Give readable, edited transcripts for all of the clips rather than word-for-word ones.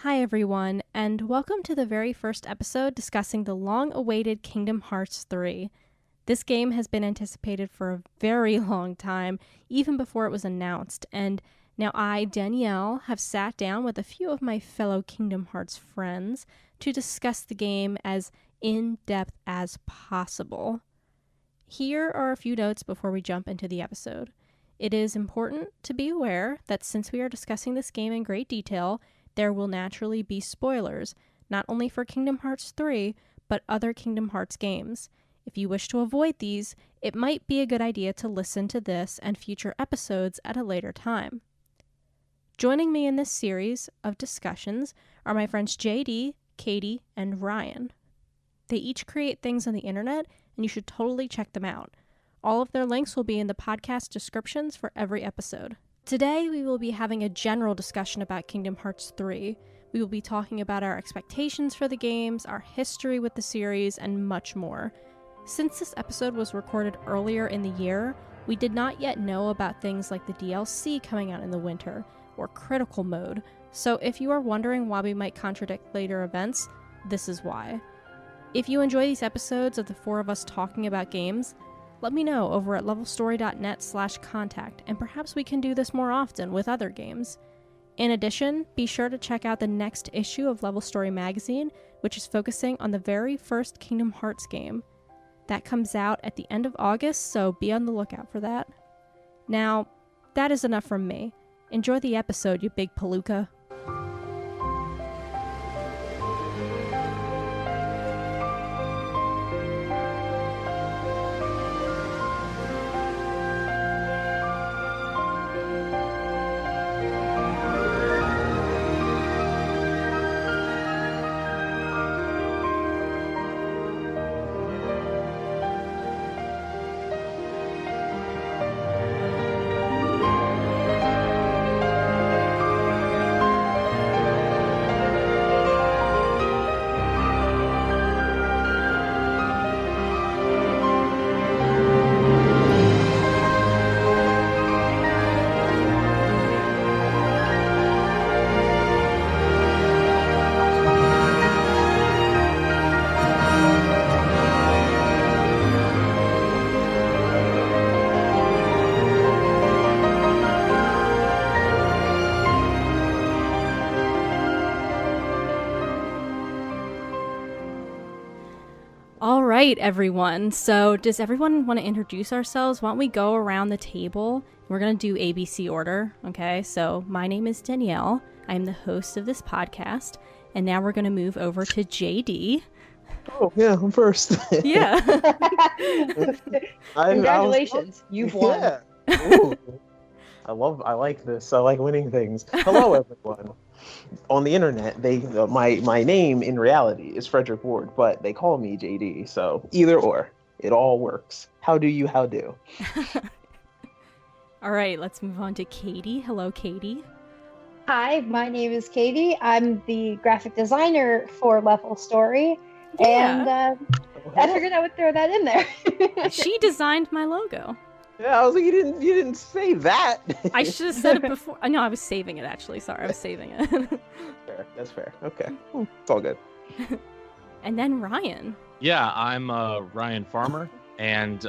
Hi everyone, and welcome to the very first episode discussing the long-awaited Kingdom Hearts 3. This game has been anticipated for a very long time, even before it was announced, and now I, Danielle, have sat down with a few of my fellow Kingdom Hearts friends to discuss the game as in-depth as possible. Here are a few notes before we jump into the episode. It is important to be aware that since we are discussing this game in great detail, there will naturally be spoilers, not only for Kingdom Hearts 3, but other Kingdom Hearts games. If you wish to avoid these, it might be a good idea to listen to this and future episodes at a later time. Joining me in this series of discussions are my friends JD, Kaitie, and Ryan. They each create things on the internet, and you should totally check them out. All of their links will be in the podcast descriptions for every episode. Today, we will be having a general discussion about Kingdom Hearts 3. We will be talking about our expectations for the games, our history with the series, and much more. Since this episode was recorded earlier in the year, we did not yet know about things like the DLC coming out in the winter, or Critical Mode, so if you are wondering why we might contradict later events, this is why. If you enjoy these episodes of the four of us talking about games, let me know over at levelstory.net/contact, and perhaps we can do this more often with other games. In addition, be sure to check out the next issue of Level Story magazine, which is focusing on the very first Kingdom Hearts game. That comes out at the end of August, so be on the lookout for that. Now, that is enough from me. Enjoy the episode, you big palooka. Alright, everyone. So, does everyone want to introduce ourselves? Why don't we go around the table? We're going to do ABC order, okay? So, my name is Danielle. I'm the host of this podcast. And now we're going to move over to JD. Oh, yeah, I'm first. Yeah. Congratulations, you've won. Yeah. Ooh. I like this. I like winning things. Hello, everyone. On the internet, my name in reality is Frederick Ward, but they call me JD, so either or. It all works. How do? All right, let's move on to Kaitie. Hello, Kaitie. Hi, my name is Kaitie. I'm the graphic designer for Level Story, and I figured I would throw that in there. She designed my logo. Yeah, I was like, you didn't say that. I should have said it before. No, I was saving it, actually. Sorry, I was saving it. Fair. That's fair. Okay. It's all good. And then Ryan. Yeah, I'm Ryan Farmer, and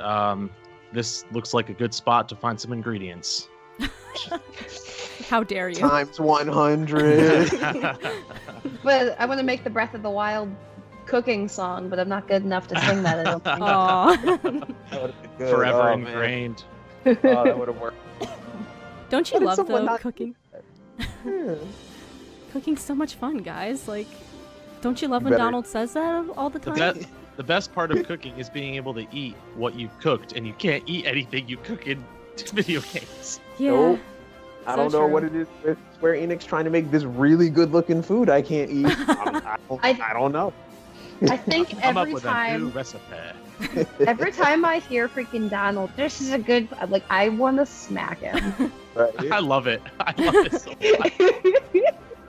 this looks like a good spot to find some ingredients. How dare you? Times 100. But I want to make the Breath of the Wild cooking song, but I'm not good enough to sing that. I don't think. Good. Forever ingrained. Man. Oh, that would have worked. Don't you Why did love someone though not cooking? Yeah. Cooking's so much fun, guys. Like, don't you love when Donald says that all the time? The best part of cooking is being able to eat what you've cooked, and you can't eat anything you cook in video games. Yeah. Nope. I don't know true. what it is with Square Enix trying to make this really good-looking food I can't eat. I don't know. I think Come up every with a new time, recipe. every time I hear freaking Donald, this is a good. Like, I want to smack him. Right? I love it. I love it so much.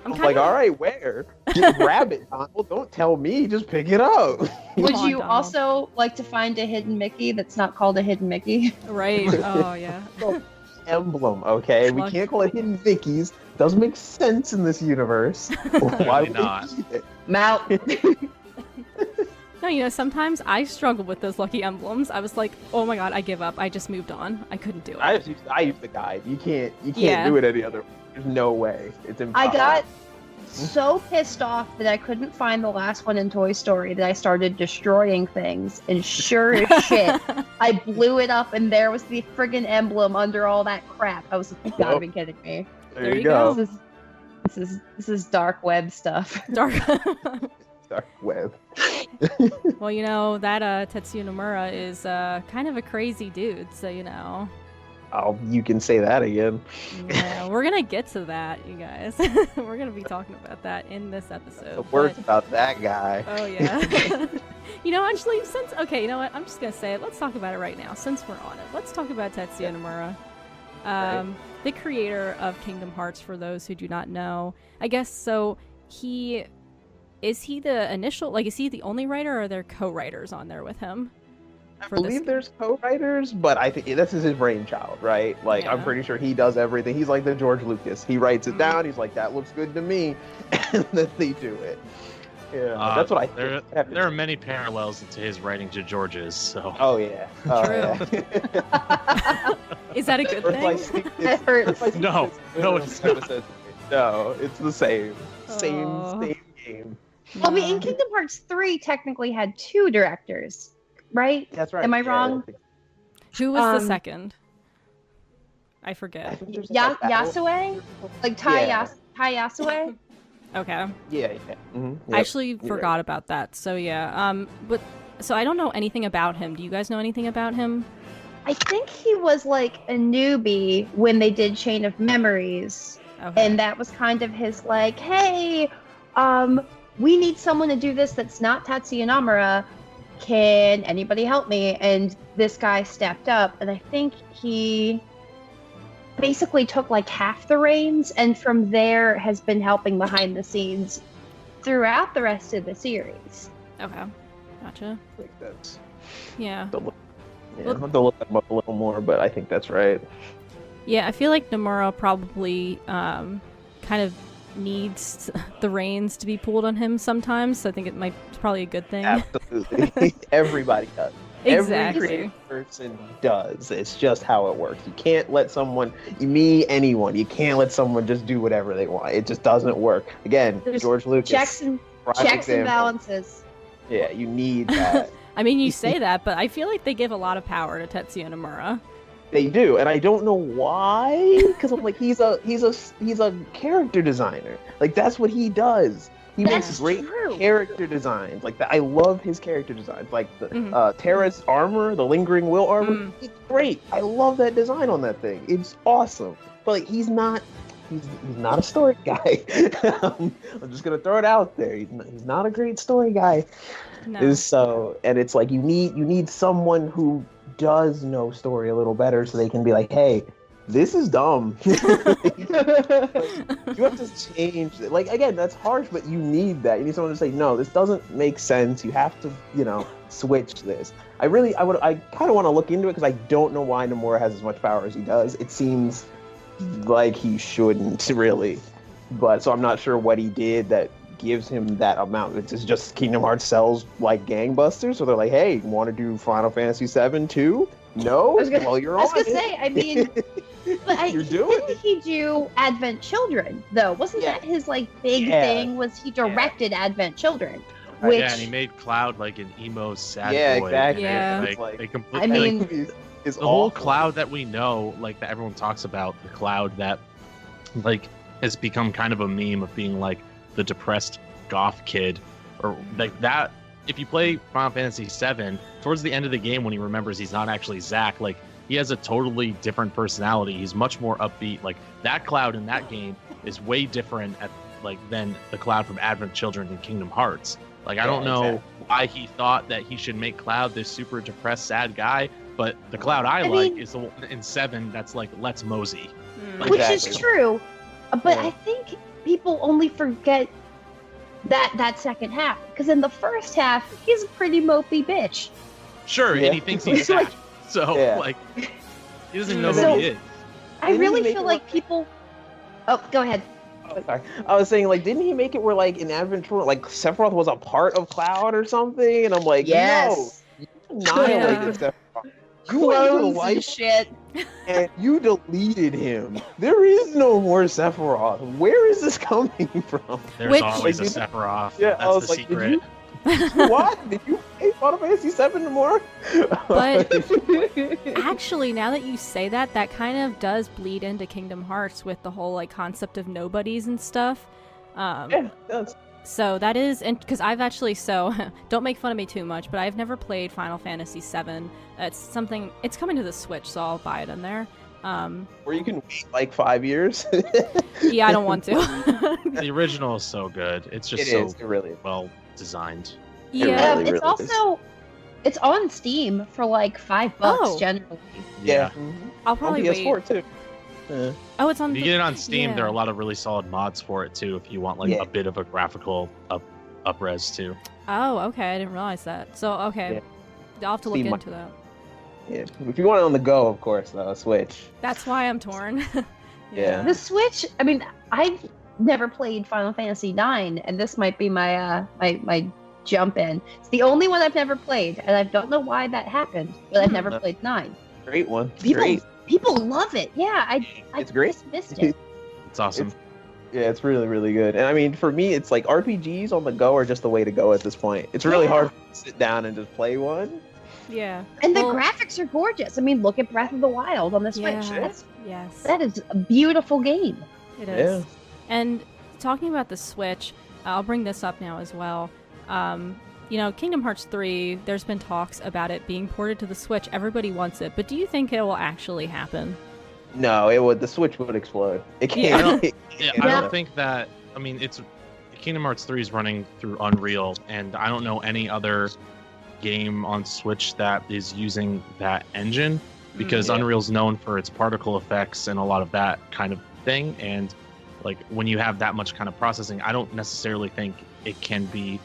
I'm like, all right, where? Just grab it, Donald. Don't tell me. Just pick it up. Would on, you Donald. also like to find a hidden Mickey that's not called a hidden Mickey? Right. Oh, yeah. Emblem, okay? We Plug. can't call it Hidden Vickies. doesn't make sense in this universe. Why would not. they need it? Mount. No, sometimes I struggle with those lucky emblems. I was like, oh my god, I give up. I just moved on. I couldn't do it. I use the guide. You can't Yeah. do it any other way. There's no way. It's impossible. I got so pissed off that I couldn't find the last one in Toy Story that I started destroying things. And sure as shit, I blew it up and there was the friggin' emblem under all that crap. I was like, you gotta be kidding me. There you go. This is dark web stuff. Dark. Dark web. Well, that Tetsuya Nomura is kind of a crazy dude, so Oh, you can say that again. Yeah, we're gonna get to that, you guys. We're gonna be talking about that in this episode. The words about that guy. Oh yeah. Actually, you know what? I'm just gonna say it. Let's talk about it right now, since we're on it. Let's talk about Tetsuya Nomura, Right. the creator of Kingdom Hearts. For those who do not know, I guess so. Is he the initial? Is he the only writer, or are there co-writers on there with him? I believe there's co-writers, but I think this is his brainchild, right? Yeah. I'm pretty sure he does everything. He's like the George Lucas. He writes it down. He's like, that looks good to me, and then they do it. Yeah, that's what I think. There are many parallels to his writing to George's. So. Oh yeah. Oh, True. yeah. Is that a good thing? It hurts. No, it's not. No, it's the same. Oh. Same game. I mean, in Kingdom Hearts 3 technically had 2 directors, right? That's right. Am I Yeah, wrong? Who was the second? I forget. think there's like a battle- Yasue? Like Tai Yeah. Yasue? Okay. Yeah. Mm-hmm. I actually you're forgot about that. So yeah. But so I don't know anything about him. Do you guys know anything about him? I think he was like a newbie when they did Chain of Memories. Okay. And that was kind of his like, hey, we need someone to do this that's not Tatsuya Nomura. Can anybody help me? And this guy stepped up, and I think he basically took like half the reins, and from there has been helping behind the scenes throughout the rest of the series. Okay. Gotcha. I think that's. Yeah. Yeah, I'll have to look them up a little more, but I think that's right. Yeah, I feel like Nomura probably kind of needs the reins to be pulled on him sometimes. So I think it's probably a good thing. Absolutely. Everybody does. Exactly. Every creative person does. It's just how it works. You can't let someone, anyone, you can't let someone just do whatever they want. It just doesn't work. Again, There's George Lucas. Checks and balances. Yeah, you need that. I mean, you say that, but I feel like they give a lot of power to Tetsuya Nomura. They do, and I don't know why. Because I'm like, he's a character designer. Like that's what he does. He makes That's great true. character designs. Like I love his character designs. Like the Terra's armor, the Lingering Will armor. It's great. I love that design on that thing. It's awesome. But like, he's not a story guy. I'm just gonna throw it out there. He's not a great story guy. No. So, and it's like you need someone who does know story a little better, so they can be like, hey, this is dumb. You have to change it. Like again, that's harsh, but you need that. You need someone to say, no, this doesn't make sense. You have to, switch this. I kind of want to look into it because I don't know why Nomura has as much power as he does. It seems like he shouldn't really, but so I'm not sure what he did that gives him that amount. It's just Kingdom Hearts sells like gangbusters, so they're like, hey, you want to do Final Fantasy VII too? No? Well, you're on I was gonna it. say, I mean, but You're doing didn't he do Advent Children though? Wasn't that his like big thing? Was he directed Advent Children? Which Yeah, and he made Cloud like an emo sad boy. Exactly. Yeah. It's like, They I completely, mean, is the whole awful. Cloud that we know, like that everyone talks about, the Cloud that like has become kind of a meme of being like the depressed goth kid, or like that. If you play Final Fantasy VII, towards the end of the game when he remembers he's not actually Zack, like he has a totally different personality. He's much more upbeat. Like that Cloud in that game is way different than the Cloud from Advent Children and Kingdom Hearts. Like I don't know exactly. why he thought that he should make Cloud this super depressed sad guy, but the Cloud I mean- like is the one in 7 that's like let's mosey. which Exactly. is true, but Yeah. I think people only forget that second half, because in the first half he's a pretty mopey bitch. Sure, Yeah. and he thinks he's Like- Zack, so Yeah. like he doesn't know So- who he is. I Didn't he really make feel it like people Oh, go ahead. Oh, sorry. I was saying, like, didn't he make it where, like, in Adventure, like, Sephiroth was a part of Cloud or something? And I'm like, Yes. no, you annihilated Sephiroth. You went into the Clones and life shit. and you deleted him. There is no more Sephiroth. Where is this coming from? There's Which- always a Like, Sephiroth. Yeah, That's I was the like, secret. What? Did you play Final Fantasy VII more? But actually, now that you say that, that kind of does bleed into Kingdom Hearts with the whole like concept of nobodies and stuff. Yeah, that's So that is, and because I've actually, so don't make fun of me too much, but I've never played Final Fantasy VII. It's something, it's coming to the Switch, so I'll buy it in there. where you can wait like 5 years. Yeah, I don't want to. The original is so good. It's just It so is. It really is. well designed. Yeah. really, It's really is. also it's on Steam for like $5 Oh. generally. Yeah. I'll On probably PS4 wait. too. Yeah. Oh, it's on. If you get it on Steam, yeah. there are a lot of really solid mods for it too. If you want like Yeah. a bit of a graphical up-res too. Oh, okay. I didn't realize that. So, okay. I'll have to look Steam into that. Yeah. If you want it on the go, of course, Switch. That's why I'm torn. Yeah. The Switch, I mean, I've never played Final Fantasy IX, and this might be my my jump in. It's the only one I've never played, and I don't know why that happened, but I've never played 9. Great one. People Great. people love it. Yeah, I It's great. just missed it. It's awesome. Yeah, it's really, really good. And I mean, for me, it's like RPGs on the go are just the way to go at this point. It's really Yeah. hard to sit down and just play one. Yeah. And the Well- graphics are gorgeous. I mean, look at Breath of the Wild on the Switch. Yeah. Yes. That is a beautiful game. It is. Yeah. And talking about the Switch, I'll bring this up now as well. You know, Kingdom Hearts 3, there's been talks about it being ported to the Switch. Everybody wants it, but do you think it will actually happen? No, it would. The Switch would explode. It Yeah. can't. Yeah, Yeah. I don't think that. I mean, it's Kingdom Hearts 3 is running through Unreal, and I don't know any other game on Switch that is using that engine because Yeah. Unreal's known for its particle effects and a lot of that kind of thing. And like when you have that much kind of processing, I don't necessarily think it can be.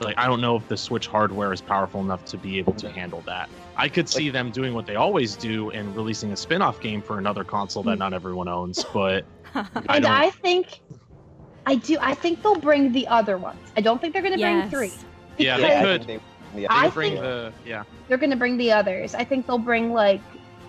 Like, I don't know if the Switch hardware is powerful enough to be able to handle that. I could see them doing what they always do and releasing a spin-off game for another console that not everyone owns, but And I think they'll bring the other ones. I don't think they're going to Yes. bring 3. Yeah, they because could. Yeah. I they bring think- They're going to bring the others. I think they'll bring like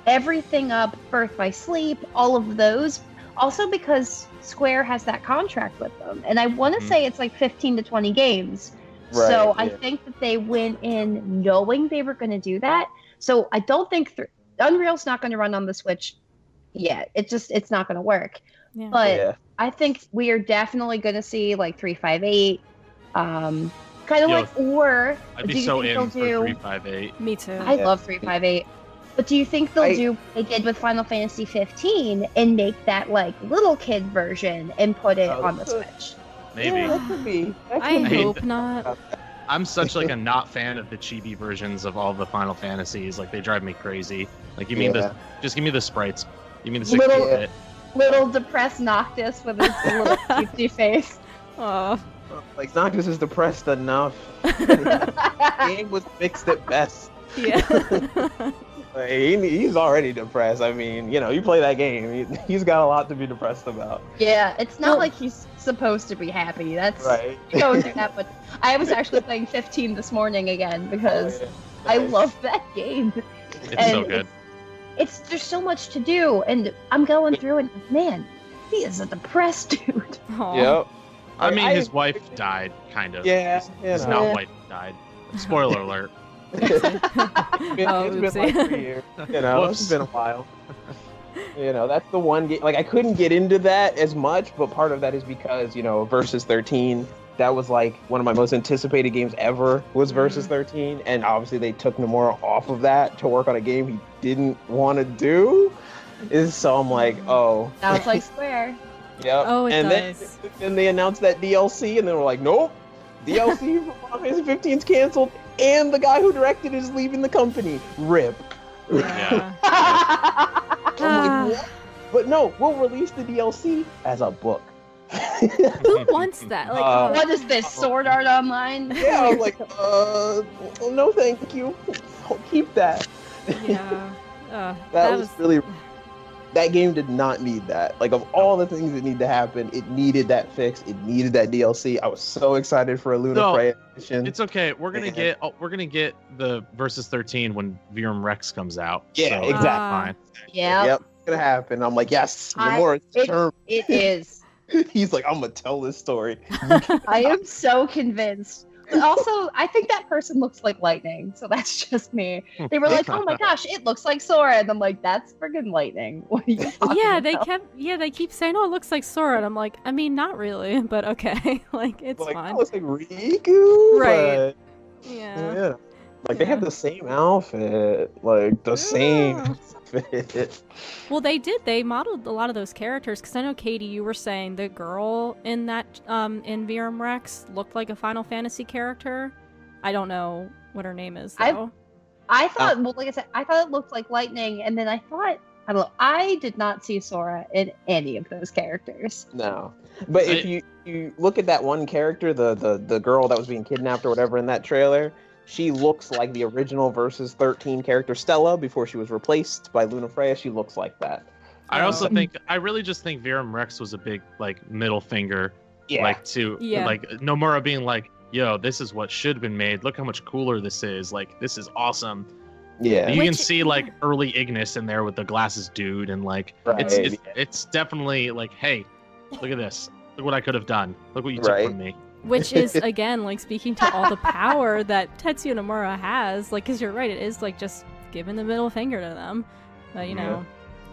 everything up, Birth by Sleep, all of those. Also because Square has that contract with them. And I want to Mhm. say it's like 15 to 20 games. Right, So I yeah. think that they went in knowing they were going to do that. So I don't think Unreal's not going to run on the Switch yet. It's not going to work. Yeah. But Yeah. I think we are definitely going to see like 358, kind of Yo, like, or I'd do be you so think in they'll for do? 358. Me too. I love 358. But do you think they'll I- do what they did with Final Fantasy 15 and make that like little kid version and put it Oh, on the good. Switch? Maybe. Yeah, that could be. That I could be. hope not. I'm such like a not fan of the chibi versions of all the Final Fantasies. Like they drive me crazy. Like give me Yeah. just give me the sprites. Give me the Little- 16-bit. Little depressed Noctis with his little cutesy face. Oh. Like Noctis is depressed enough. The game was fixed at best. Yeah. Like, he's already depressed. I mean, you play that game, he's got a lot to be depressed about. Yeah, it's not Well- like he's supposed to be happy. That's Right. going through that. But I was actually playing 15 this morning again because Oh, yeah. I Nice. love that game. It's so And good. It's there's so much to do, and I'm going through and man, he is a depressed dude. Aw. Yep. I mean, his wife died, kind of. Yeah, His you not know. wife died. Spoiler alert. It's been Oh, like oopsie. 3 years. It's Whoops. been a while. That's the one game. Like, I couldn't get into that as much, but part of that is because, Versus 13, that was like one of my most anticipated games ever was Versus 13. And obviously they took Nomura off of that to work on a game he didn't want to do. So I'm like, oh. Sounds like Square. Yep. Oh, it and does. then they announced that DLC, and then we're like, nope, DLC for Final Fantasy 15 is canceled, and the guy who directed it is leaving the company. RIP. Yeah. I'm like, what? But no, we'll release the DLC as a book. Who wants that? Like, What is this, Sword Art Online? Yeah, I was like, no, thank you. Keep that. yeah. That was really. that game did not need that. Like, of all the things that need to happen, it needed that fix. It needed that DLC. I was so excited for a Luna Freya edition. It's okay. We're gonna get the Versus 13 when Virum Rex comes out. Yeah, so exactly. Fine. Yep. It's gonna happen. I'm like, yes, Nomura, It is. He's like, I'm gonna tell this story. I am so convinced. But also, I think that person looks like lightning, so that's just me. They were like, "Oh my gosh, it looks like Sora," and I'm like, "That's friggin' lightning." What are you talking about? they keep saying, "Oh, it looks like Sora," and I'm like, I mean, not really, but okay, like it's Like, fine. it looks like Riku, Right. but Yeah. like they have the same outfit, like the same outfit. Well, they modeled a lot of those characters, because I know, Kaitie, you were saying the girl in that in Virum Rex looked like a Final Fantasy character. I don't know what her name is though. I thought, well, like I said, I thought it looked like lightning, and then I thought, I don't know, I did not see Sora in any of those characters. No, but if you look at that one character, the girl that was being kidnapped or whatever in that trailer, she looks like the original Versus 13 character Stella before she was replaced by Luna Freya. She looks like that. I really just think Virum Rex was a big like middle finger, like to like Nomura being like, "Yo, this is what should have been made. Look how much cooler this is. Like, this is awesome." Yeah, you can see like early Ignis in there with the glasses dude, and like it's definitely like, hey, look at this. Look what I could have done. Look what you took from me. Which is, again, like speaking to all the power that Tetsuya Nomura has, like, because you're right, it is like just giving the middle finger to them. But, you know,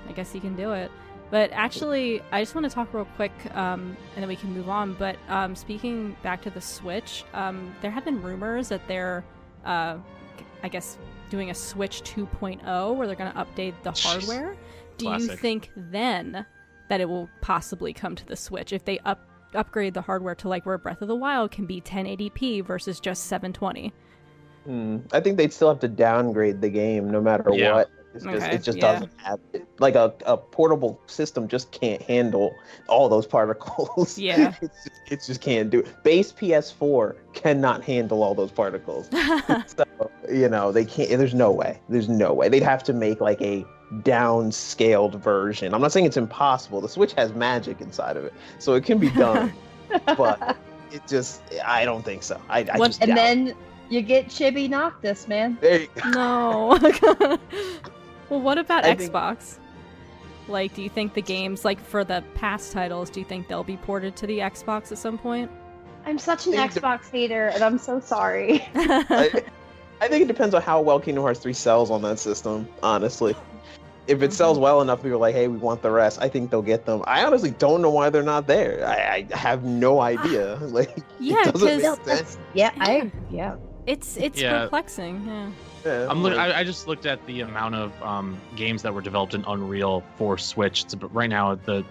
I guess he can do it. But actually, I just want to talk real quick, and then we can move on. But speaking back to the Switch, there have been rumors that they're, I guess, doing a Switch 2.0 where they're going to update the hardware. Do you think then that it will possibly come to the Switch if they upgrade the hardware to like where Breath of the Wild can be 1080p versus just 720? I think they'd still have to downgrade the game no matter what. It just doesn't have it. Like a portable system just can't handle all those particles. Yeah. it just can't do it. Base PS4 cannot handle all those particles. So, they can't. There's no way. They'd have to make like a downscaled version. I'm not saying it's impossible. The Switch has magic inside of it, so it can be done. But I don't think so. I just doubt then you get Chibi Noctis, man. there you go. No. Well, what about Xbox? Like, do you think the games, like for the past titles, do you think they'll be ported to the Xbox at some point? I'm such an Xbox hater, and I'm so sorry. I think it depends on how well Kingdom Hearts 3 sells on that system, honestly. If it sells well enough, people are like, hey, we want the rest. I think they'll get them. I honestly don't know why they're not there. I have no idea. Like, it doesn't make sense. It's perplexing. Yeah. I just looked at the amount of games that were developed in Unreal for Switch. Right now, there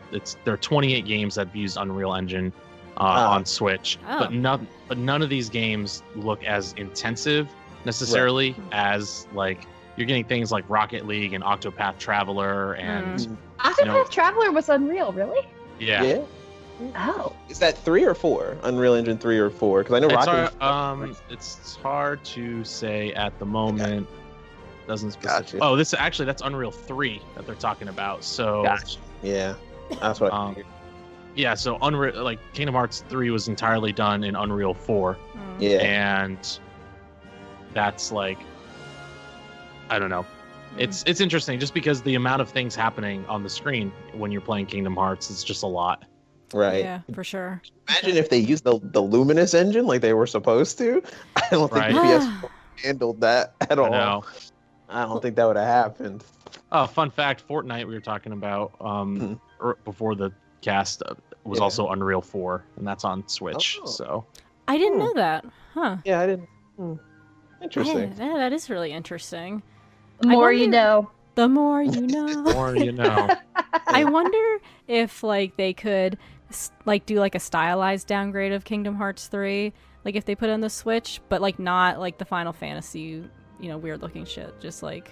are 28 games that use Unreal Engine on Switch, but none of these games look as intensive necessarily as like. You're getting things like Rocket League and Octopath Traveler and Octopath Traveler was Unreal, really? Yeah. Oh. Is that 3 or 4? Unreal Engine 3 or 4? Because I know Rocket. It's hard to say at the moment. Doesn't specify. Gotcha. Oh, that's Unreal 3 that they're talking about. So. Gotcha. Yeah, that's what I figured. Yeah, so Unreal, like Kingdom Hearts 3 was entirely done in Unreal 4. Yeah. And that's like. I don't know. It's interesting just because the amount of things happening on the screen when you're playing Kingdom Hearts is just a lot. Right. Yeah, for sure. Imagine if they used the Luminous engine like they were supposed to. I don't think PS4 handled that at all. No. I don't think that would have happened. Oh, fun fact, Fortnite we were talking about before the cast was also Unreal 4, and that's on Switch. So I didn't know that. Huh. Yeah, I didn't. Interesting. Yeah, that is really interesting. The more you know. The more you know. The more you know. I wonder if like they could like do like a stylized downgrade of Kingdom Hearts 3, like if they put it on the Switch, but like not like the Final Fantasy, weird looking shit. Just like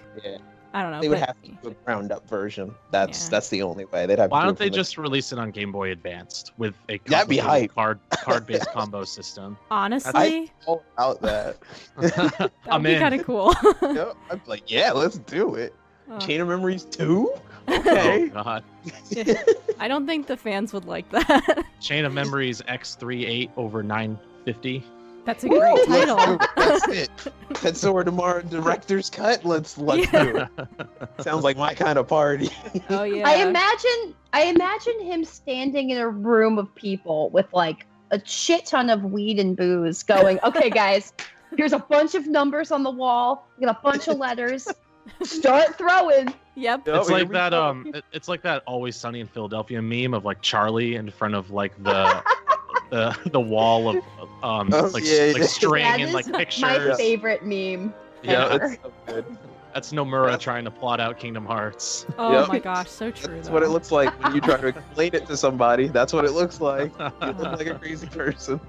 I don't know. They would have to do a ground up version. That's the only way. They'd have. Why don't they just release it on Game Boy Advanced with a that'd be hype. card-based combo system? Honestly, all about that. That'd be kind of cool. I'm like, yeah, let's do it. Chain of Memories 2? Okay. Oh, God. I don't think the fans would like that. Chain of Memories X38 over 950. That's a great title. That's it. That's Sora tomorrow director's cut. Let's do it. Sounds like my kind of party. Oh yeah. I imagine him standing in a room of people with like a shit ton of weed and booze going, okay guys, here's a bunch of numbers on the wall, we got a bunch of letters. Start throwing. Yep. It's like that it's like that Always Sunny in Philadelphia meme of like Charlie in front of like the wall of string That and is like pictures. my favorite meme. Yeah, ever. It's so good. That's Nomura trying to plot out Kingdom Hearts. Oh Yep. my gosh, so true. That's though. what it looks like when you try to explain it to somebody. That's what it looks like. You look like a crazy person.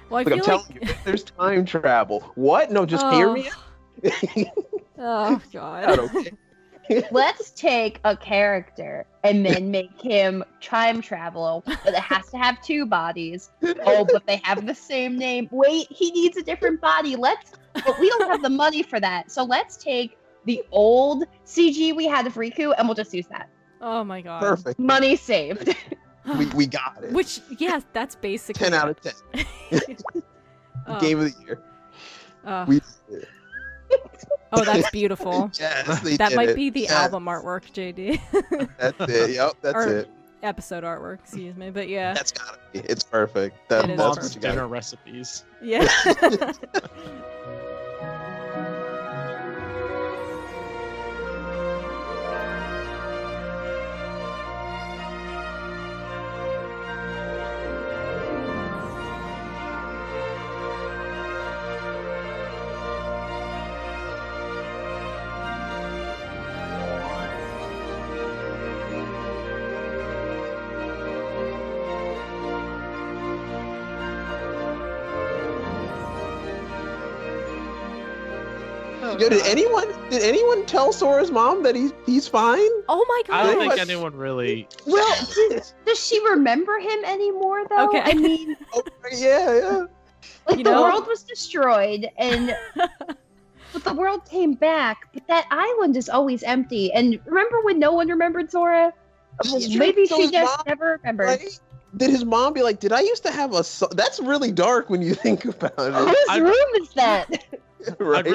Well, I Look, I'm feel telling you, there's time travel. What? No, just hear me out. Oh Not god. okay. Let's take a character and then make him time travel, but it has to have two bodies. Oh, but they have the same name. Wait, he needs a different body. But we don't have the money for that. So let's take the old CG we had of Riku and we'll just use that. Oh my god. Perfect. Money saved. We got it. Which, yes, that's basically 10 out of 10. Oh, Game of the year. oh. We did it. Oh, that's beautiful. Yes, they That did might it. be the Yes. album artwork, JD. That's it. Yep, that's Or- it. Episode artwork, excuse me. But yeah. That's gotta be. It's perfect. It is That's Mom's what you dinner got. recipes. Yeah. Oh, Yo, did God. anyone tell Sora's mom that he's fine? Oh my I don't god. think anyone really. Well, does she remember him anymore, though? Okay. I mean, Oh, yeah. like You the know- world was destroyed, but the world came back. But that island is always empty. And remember when no one remembered Sora? Well, Sure, maybe so she his just mom, never remembered. Right? Did his mom be like, did I used to have a son? That's really dark when you think about it. Whose room is that? Right?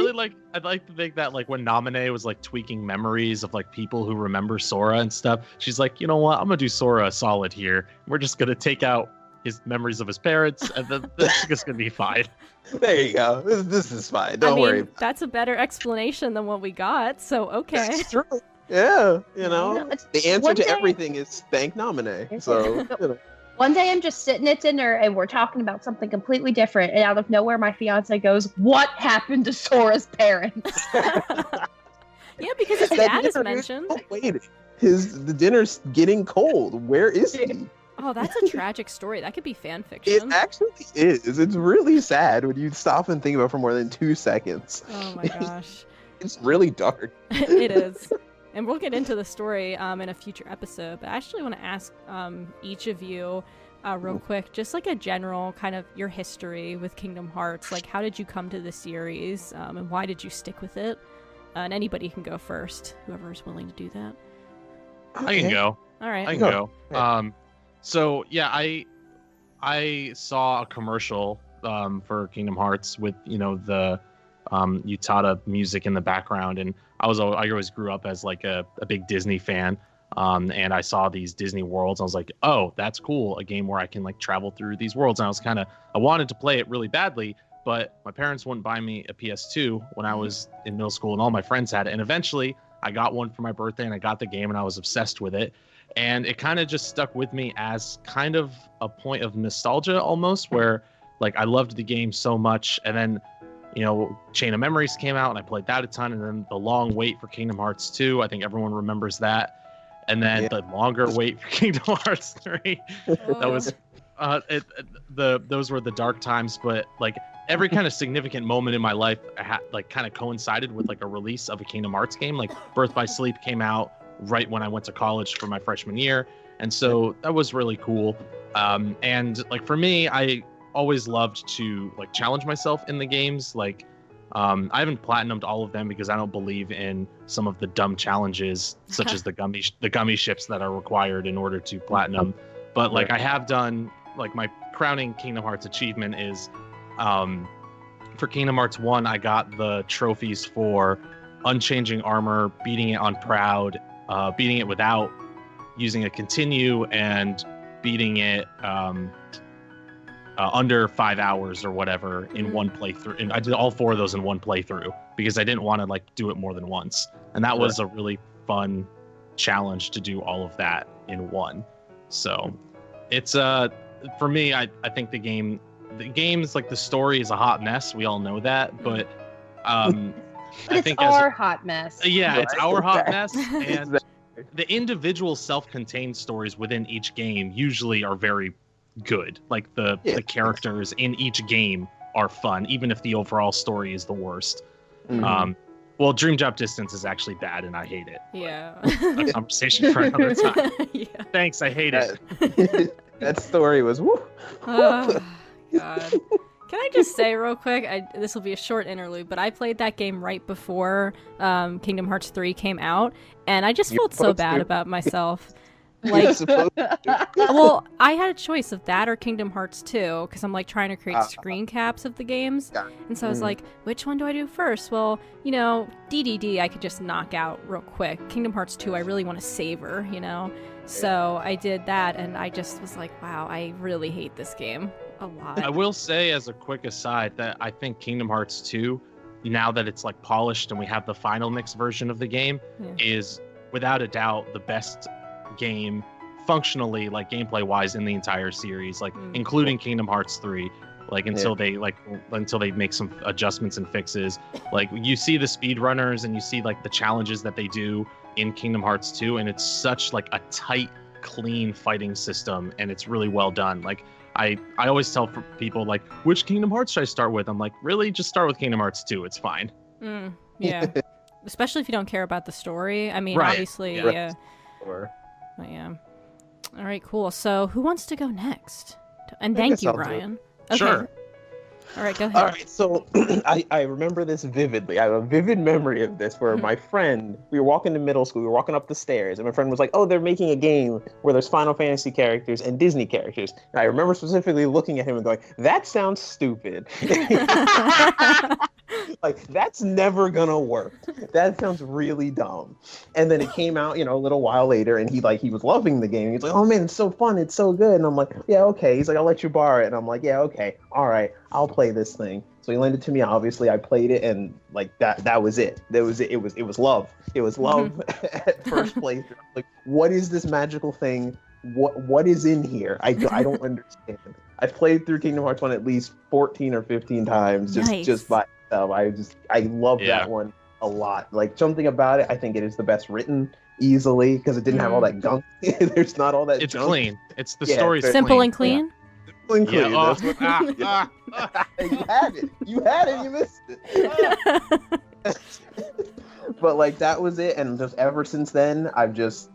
I'd like to think that like when Naminé was like tweaking memories of like people who remember Sora and stuff, she's like, you know what, I'm gonna do Sora a solid here. We're just gonna take out his memories of his parents, and then that's just gonna be fine. There you go. This is fine. Don't I mean, worry. that's a better explanation than what we got. So okay. That's true. Yeah, you know, It's- the answer one to day- everything is thank Naminé. So, you know. One day I'm just sitting at dinner and we're talking about something completely different, and out of nowhere my fiance goes, "What happened to Sora's parents?" Yeah, because his That dad is dinner mentioned. Oh, wait. The dinner's getting cold. Where is he? Oh, that's a tragic story. That could be fan It fiction. actually is. It's really sad when you stop and think about it for more than 2 seconds. Oh my gosh. It's really dark. It is. And we'll get into the story in a future episode. But I actually want to ask each of you real quick, just like a general kind of your history with Kingdom Hearts. Like, how did you come to the series and why did you stick with it? And anybody can go first, whoever's willing to do that. I can go. All right. I can Go. go. So yeah, I saw a commercial for Kingdom Hearts with the Utada music in the background, and I always grew up as like a big Disney fan. And I saw these Disney worlds. I was like, oh, that's cool. A game where I can like travel through these worlds. And I wanted to play it really badly, but my parents wouldn't buy me a PS2 when I was in middle school, and all my friends had it. And eventually I got one for my birthday, and I got the game, and I was obsessed with it. And it kind of just stuck with me as kind of a point of nostalgia almost, where like I loved the game so much. And then, Chain of Memories came out, and I played that a ton. And then the long wait for Kingdom Hearts 2, I think everyone remembers that. And then the longer wait for Kingdom Hearts 3, that was those were the dark times. But like every kind of significant moment in my life kind of coincided with like a release of a Kingdom Hearts game. Like Birth by Sleep came out right when I went to college for my freshman year, and so that was really cool. And like for me, I always loved to like challenge myself in the games. Like I haven't platinumed all of them because I don't believe in some of the dumb challenges, such as the gummy ships that are required in order to platinum. But like I have done, like my crowning Kingdom Hearts achievement is, for Kingdom Hearts 1, I got the trophies for unchanging armor, beating it on Proud, beating it without using a continue, and beating it under 5 hours or whatever in one playthrough. And I did all 4 of those in one playthrough because I didn't want to like do it more than once. And that was a really fun challenge to do all of that in one. So it's for me, I think the game's like, the story is a hot mess. We all know that, but I think our hot mess. Yeah, it's our hot mess. And the individual self-contained stories within each game usually are very good. Like the characters in each game are fun, even if the overall story is the worst. Well, Dream Drop Distance is actually bad, and I hate it. Yeah. A conversation for another time. Yeah. Thanks, I hate it. That story was woo. Oh, God. Can I just say real quick, this will be a short interlude, but I played that game right before Kingdom Hearts 3 came out, and I just felt so bad about myself. Like, well, I had a choice of that or Kingdom Hearts 2, because I'm like trying to create screen caps of the games, and so I was like, which one do I do first? Well, you know, DDD I could just knock out real quick. Kingdom Hearts 2 I really want to savor, you know? So I did that, and I just was like, wow, I really hate this game a lot. I will say, as a quick aside, that I think Kingdom Hearts 2, now that it's like polished and we have the final mix version of the game, is without a doubt the best game functionally, like gameplay wise, in the entire series, like including Kingdom Hearts 3. Like until they make some adjustments and fixes. Like you see the speedrunners and you see like the challenges that they do in Kingdom Hearts 2, and it's such like a tight, clean fighting system, and it's really well done. Like I always tell people, like, which Kingdom Hearts should I start with? I'm like, really, just start with Kingdom Hearts 2. It's fine. Yeah. Especially if you don't care about the story. I mean, obviously, yeah. But yeah. All right, cool. So who wants to go next? And thank you, Ryan. Okay. Sure. All right, go ahead. All right, so I remember this vividly. I have a vivid memory of this where my friend, we were walking to middle school, we were walking up the stairs, and my friend was like, oh, they're making a game where there's Final Fantasy characters and Disney characters. And I remember specifically looking at him and going, that sounds stupid. Like, that's never gonna work. That sounds really dumb. And then it came out, you know, a little while later, and he was loving the game. He's like, oh man, it's so fun, it's so good. And I'm like, yeah, okay. He's like, I'll let you borrow it. And I'm like, yeah, okay, all right, I'll play this thing. So he lent it to me. Obviously, I played it, and like that was it. That was it. It was love. It was love at first playthrough. Like, what is this magical thing? What is in here? I don't understand. I've played through Kingdom Hearts 1 at least 14 or 15 times just by myself. I love that one a lot. Like, something about it, I think it is the best written easily because it didn't have all that gunk. There's not all that. It's junk. clean. It's the story's simple clean. and clean. Yeah. And clean. Yeah, You had it. You missed it. But like, that was it, and just ever since then, I've just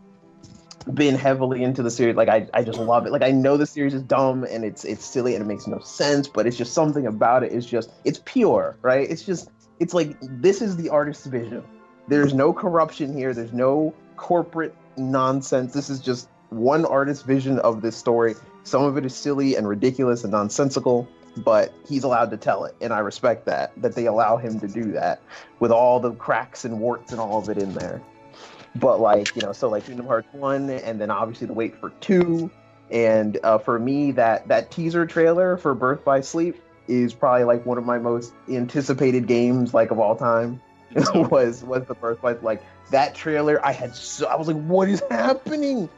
been heavily into the series. Like, I just love it. Like, I know the series is dumb and it's silly and it makes no sense, but it's just something about it. It's pure, right? It's like, this is the artist's vision. There's no corruption here. There's no corporate nonsense. This is just one artist's vision of this story. Some of it is silly and ridiculous and nonsensical, but he's allowed to tell it, and I respect that they allow him to do that with all the cracks and warts and all of it in there. But like, you know, so like Kingdom Hearts 1, and then obviously the wait for 2, and for me, that teaser trailer for Birth by Sleep is probably like one of my most anticipated games, like, of all time. was the Birth by, like, that trailer. I was like, what is happening?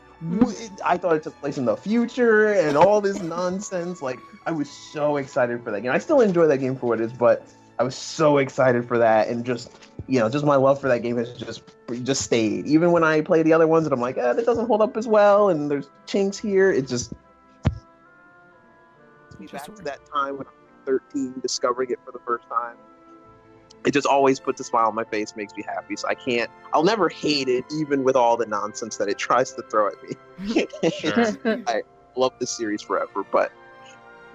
I thought it took place in the future and all this nonsense. Like, I was so excited for that game. I still enjoy that game for what it is, but I was so excited for that, and just, you know, just my love for that game has just stayed. Even when I play the other ones and I'm like, that doesn't hold up as well, and there's chinks here, it just back to that time when I was 13, discovering it for the first time. It just always puts a smile on my face, makes me happy. So I'll never hate it, even with all the nonsense that it tries to throw at me. Sure. I love this series forever, but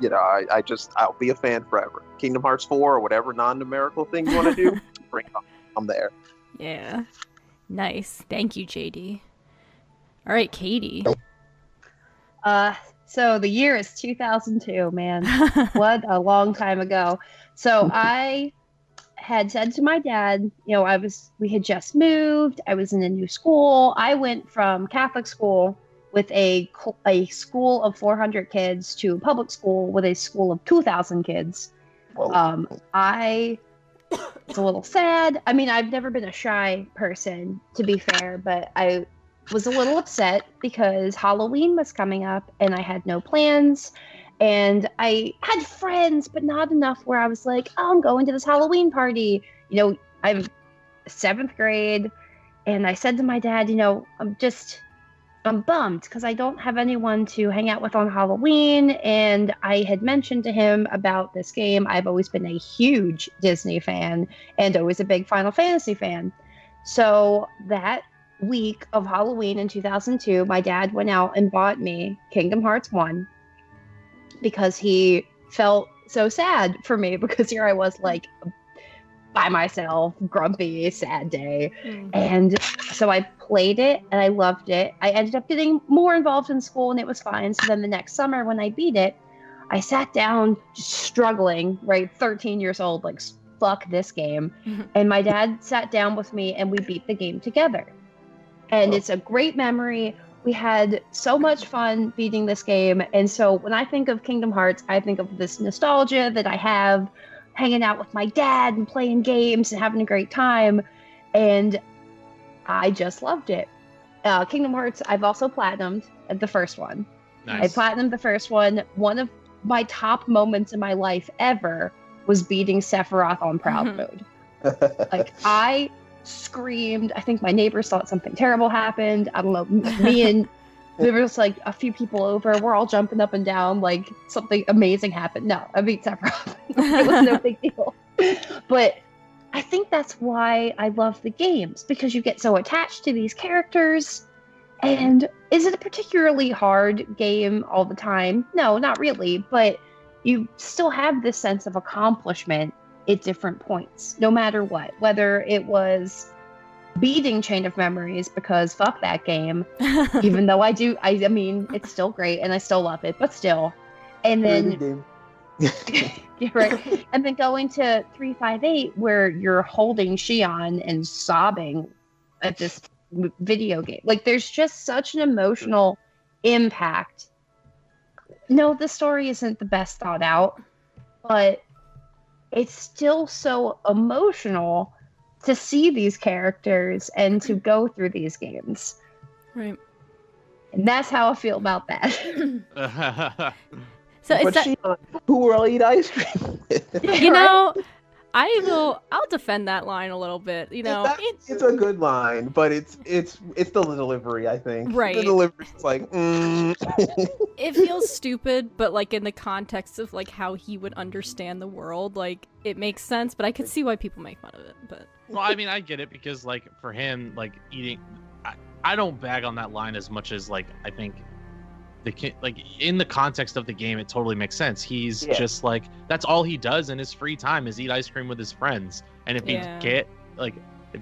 I'll be a fan forever. Kingdom Hearts 4 or whatever non-numerical thing you want to do, bring it on. I'm there. Yeah. Nice. Thank you, JD. All right, Kaitie. So the year is 2002, man. What a long time ago. So I had said to my dad, we had just moved. I was in a new school. I went from Catholic school with a school of 400 kids to public school with a school of 2,000 kids. I was a little sad. I mean, I've never been a shy person, to be fair, but I was a little upset because Halloween was coming up and I had no plans. And I had friends, but not enough where I was like, oh, I'm going to this Halloween party. I'm 7th grade. And I said to my dad, I'm bummed because I don't have anyone to hang out with on Halloween. And I had mentioned to him about this game. I've always been a huge Disney fan and always a big Final Fantasy fan. So that week of Halloween in 2002, my dad went out and bought me Kingdom Hearts 1 because he felt so sad for me because here I was like by myself, grumpy, sad day. And so I played it and I loved it. I ended up getting more involved in school and it was fine. So then the next summer when I beat it, I sat down just struggling, right? 13 years old, like fuck this game. And my dad sat down with me and we beat the game together. And it's a great memory. We had so much fun beating this game. And so when I think of Kingdom Hearts, I think of this nostalgia that I have hanging out with my dad and playing games and having a great time. And I just loved it. Kingdom Hearts, I've also platinumed the first one. Nice. I platinumed the first one. One of my top moments in my life ever was beating Sephiroth on Proud Mode. Like, I screamed. I think my neighbors thought something terrible happened. I don't know. Me and there was like a few people over. We're all jumping up and down like something amazing happened. No, I beat Sephiroth. It was no big deal. But I think that's why I love the games, because you get so attached to these characters. And is it a particularly hard game all the time? No, not really. But you still have this sense of accomplishment at different points, no matter what. Whether it was beating Chain of Memories, because fuck that game, even though I mean, it's still great and I still love it, but still. And then right. And then going to 358 where you're holding Shion and sobbing at this video game. Like, there's just such an emotional impact. No, the story isn't the best thought out, but it's still so emotional to see these characters and to go through these games. Right. And that's how I feel about that. So it's but who will I eat ice cream with? I'll defend that line a little bit. It's a good line, but it's the delivery, I think. Right. The delivery's like, It feels stupid, but like in the context of like how he would understand the world, like it makes sense. But I could see why people make fun of it. But well, I mean, I get it because like for him, like eating, I don't bag on that line as much as like I think. Like in the context of the game, it totally makes sense. He's just like, that's all he does in his free time is eat ice cream with his friends. And if he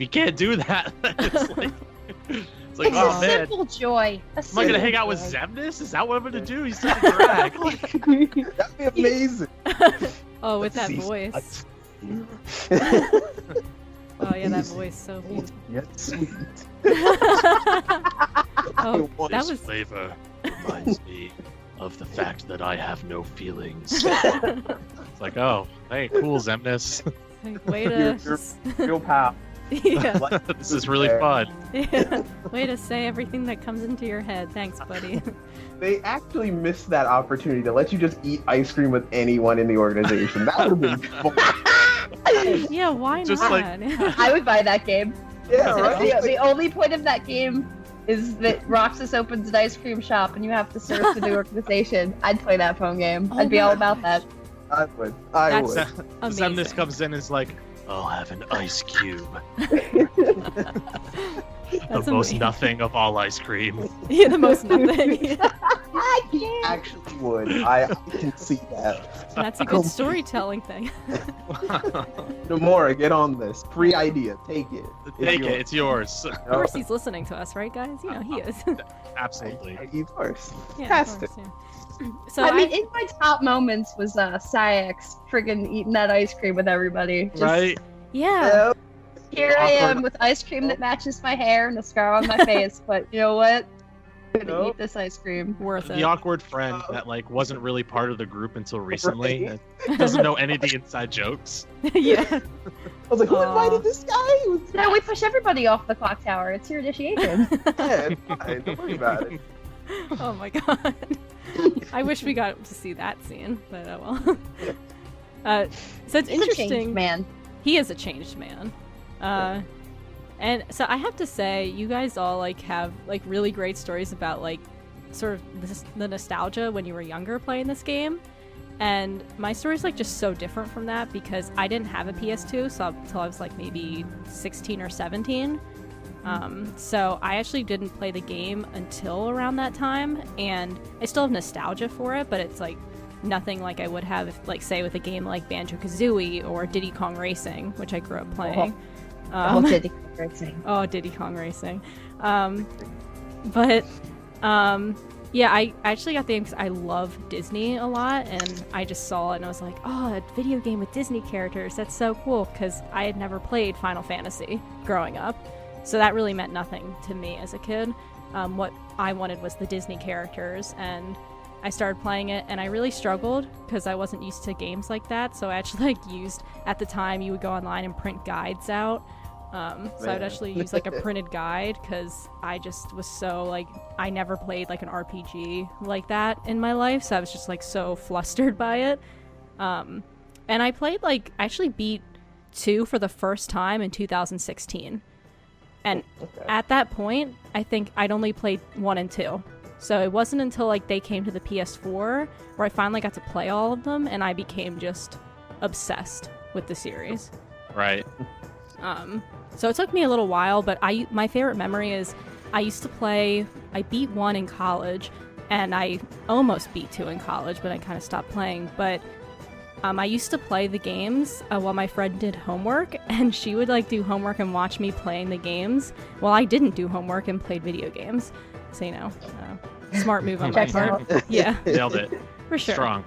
can't do that, it's like, oh man, simple joy. Am I gonna hang out with Zemnis? Is that what I'm gonna do? He's such a drag. That'd be amazing. Oh, with that voice. Oh yeah, that voice so beautiful. Yes, sweet. Oh, that was flavor. Reminds me of the fact that I have no feelings. It's like, oh, hey, cool, Zemnis. like, way to You're real pal. yeah. This is really fun. Yeah. Way to say everything that comes into your head. Thanks, buddy. They actually missed that opportunity to let you just eat ice cream with anyone in the organization. That would have been fun. Yeah, why Just not? like- I would buy that game. Yeah, right? The only point of that game is that Roxas opens an ice cream shop and you have to serve to the organization. I'd play that phone game. Oh I'd be my all about that. I would. That's would. Zemnis comes in and is like, I'll have an ice cube. That's The most amazing. nothing of all ice cream. Yeah, the most nothing. He actually would. I can see that. That's a good storytelling thing. Nomura, get on this. Free idea. Take it. Take it. It's yours. Of course he's listening to us, right, guys? You know he is. Absolutely. You first. Yeah, Fantastic. of course, yeah. So I mean, in my top moments was Sayax friggin' eating that ice cream with everybody. Just, Right? yeah. Here I am with ice cream that matches my hair and a scar on my face, but you know what? I'm gonna eat this ice cream. Worth it. The awkward friend that like wasn't really part of the group until recently. And doesn't know any of the inside jokes. Yeah. I was like, who invited this guy? No, we push everybody off the clock tower. It's your initiation. Yeah, it's fine. Don't worry about it. Oh my god. I wish we got to see that scene, but oh well. So it's He's a changed interesting. man. He is a changed man. And so I have to say, you guys all like have like really great stories about like sort of the nostalgia when you were younger playing this game. And my story's like just so different from that because I didn't have a PS2 so until I was like maybe 16 or 17. So I actually didn't play the game until around that time, and I still have nostalgia for it, but it's like nothing like I would have if, like, say with a game like Banjo-Kazooie or Diddy Kong Racing, which I grew up playing. Diddy Kong Racing. Oh, Diddy Kong Racing. Yeah, I actually got the game because I love Disney a lot, and I just saw it and I was like, oh, a video game with Disney characters, that's so cool, because I had never played Final Fantasy growing up, so that really meant nothing to me as a kid. What I wanted was the Disney characters, and I started playing it, and I really struggled because I wasn't used to games like that, so I actually used, at the time, you would go online and print guides out. So I'd actually use like a printed guide because I just was so like, I never played like an RPG like that in my life, so I was just like so flustered by it. And I played like, I actually beat 2 for the first time in 2016. And at that point, I think I'd only played 1 and 2. So it wasn't until like they came to the PS4 where I finally got to play all of them, and I became just obsessed with the series. Right. So it took me a little while, but my favorite memory is I beat 1 in college, and I almost beat 2 in college, but I kind of stopped playing. But I used to play the games while my friend did homework, and she would like do homework and watch me playing the games while I didn't do homework and played video games. So, you know, smart move on my Checks part. out. Yeah, Nailed it. for sure. Strong.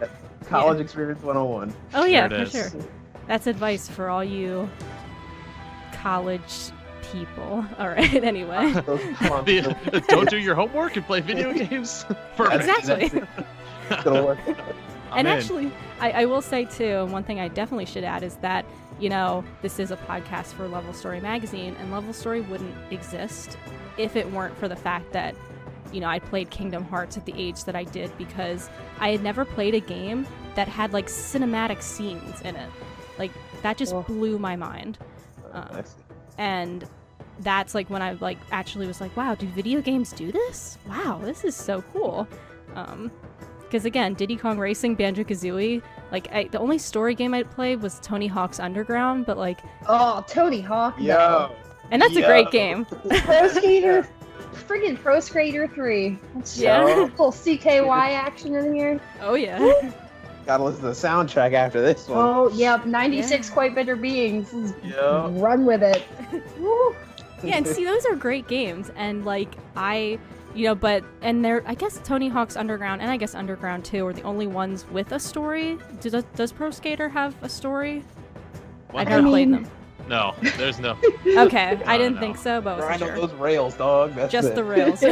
College experience 101. Oh yeah, There it for is. sure. That's advice for all you college people. All right, anyway. Don't do your homework and play video games. Perfect. Exactly. It'll work. And I'm in. actually, I will say too, one thing I definitely should add is that, you know, this is a podcast for Level Story Magazine, and Level Story wouldn't exist if it weren't for the fact that, you know, I played Kingdom Hearts at the age that I did because I had never played a game that had like cinematic scenes in it. Like that just blew my mind. And that's like when I like actually was like, wow, do video games do this? Wow, this is so cool. Because again, Diddy Kong Racing, Banjo-Kazooie, like the only story game I'd played was Tony Hawk's Underground, but like, Oh, Tony Hawk. Yo. and that's a great game. Pro Skater. Friggin' Pro Skater 3. Yeah. Full CKY action in here. Oh yeah. Gotta listen to the soundtrack after this one. Oh, yep. 96 Yeah. Quite Bitter Beings. Yo. Run with it. Woo. Yeah, and see, those are great games, and like and they're, I guess Tony Hawk's Underground and I guess Underground 2 are the only ones with a story. Does Pro Skater have a story? What? I've never played them. No, there's no. Okay, I didn't no. think so, but I Grind wasn't on sure. those rails, dog. That's Just it. the rails.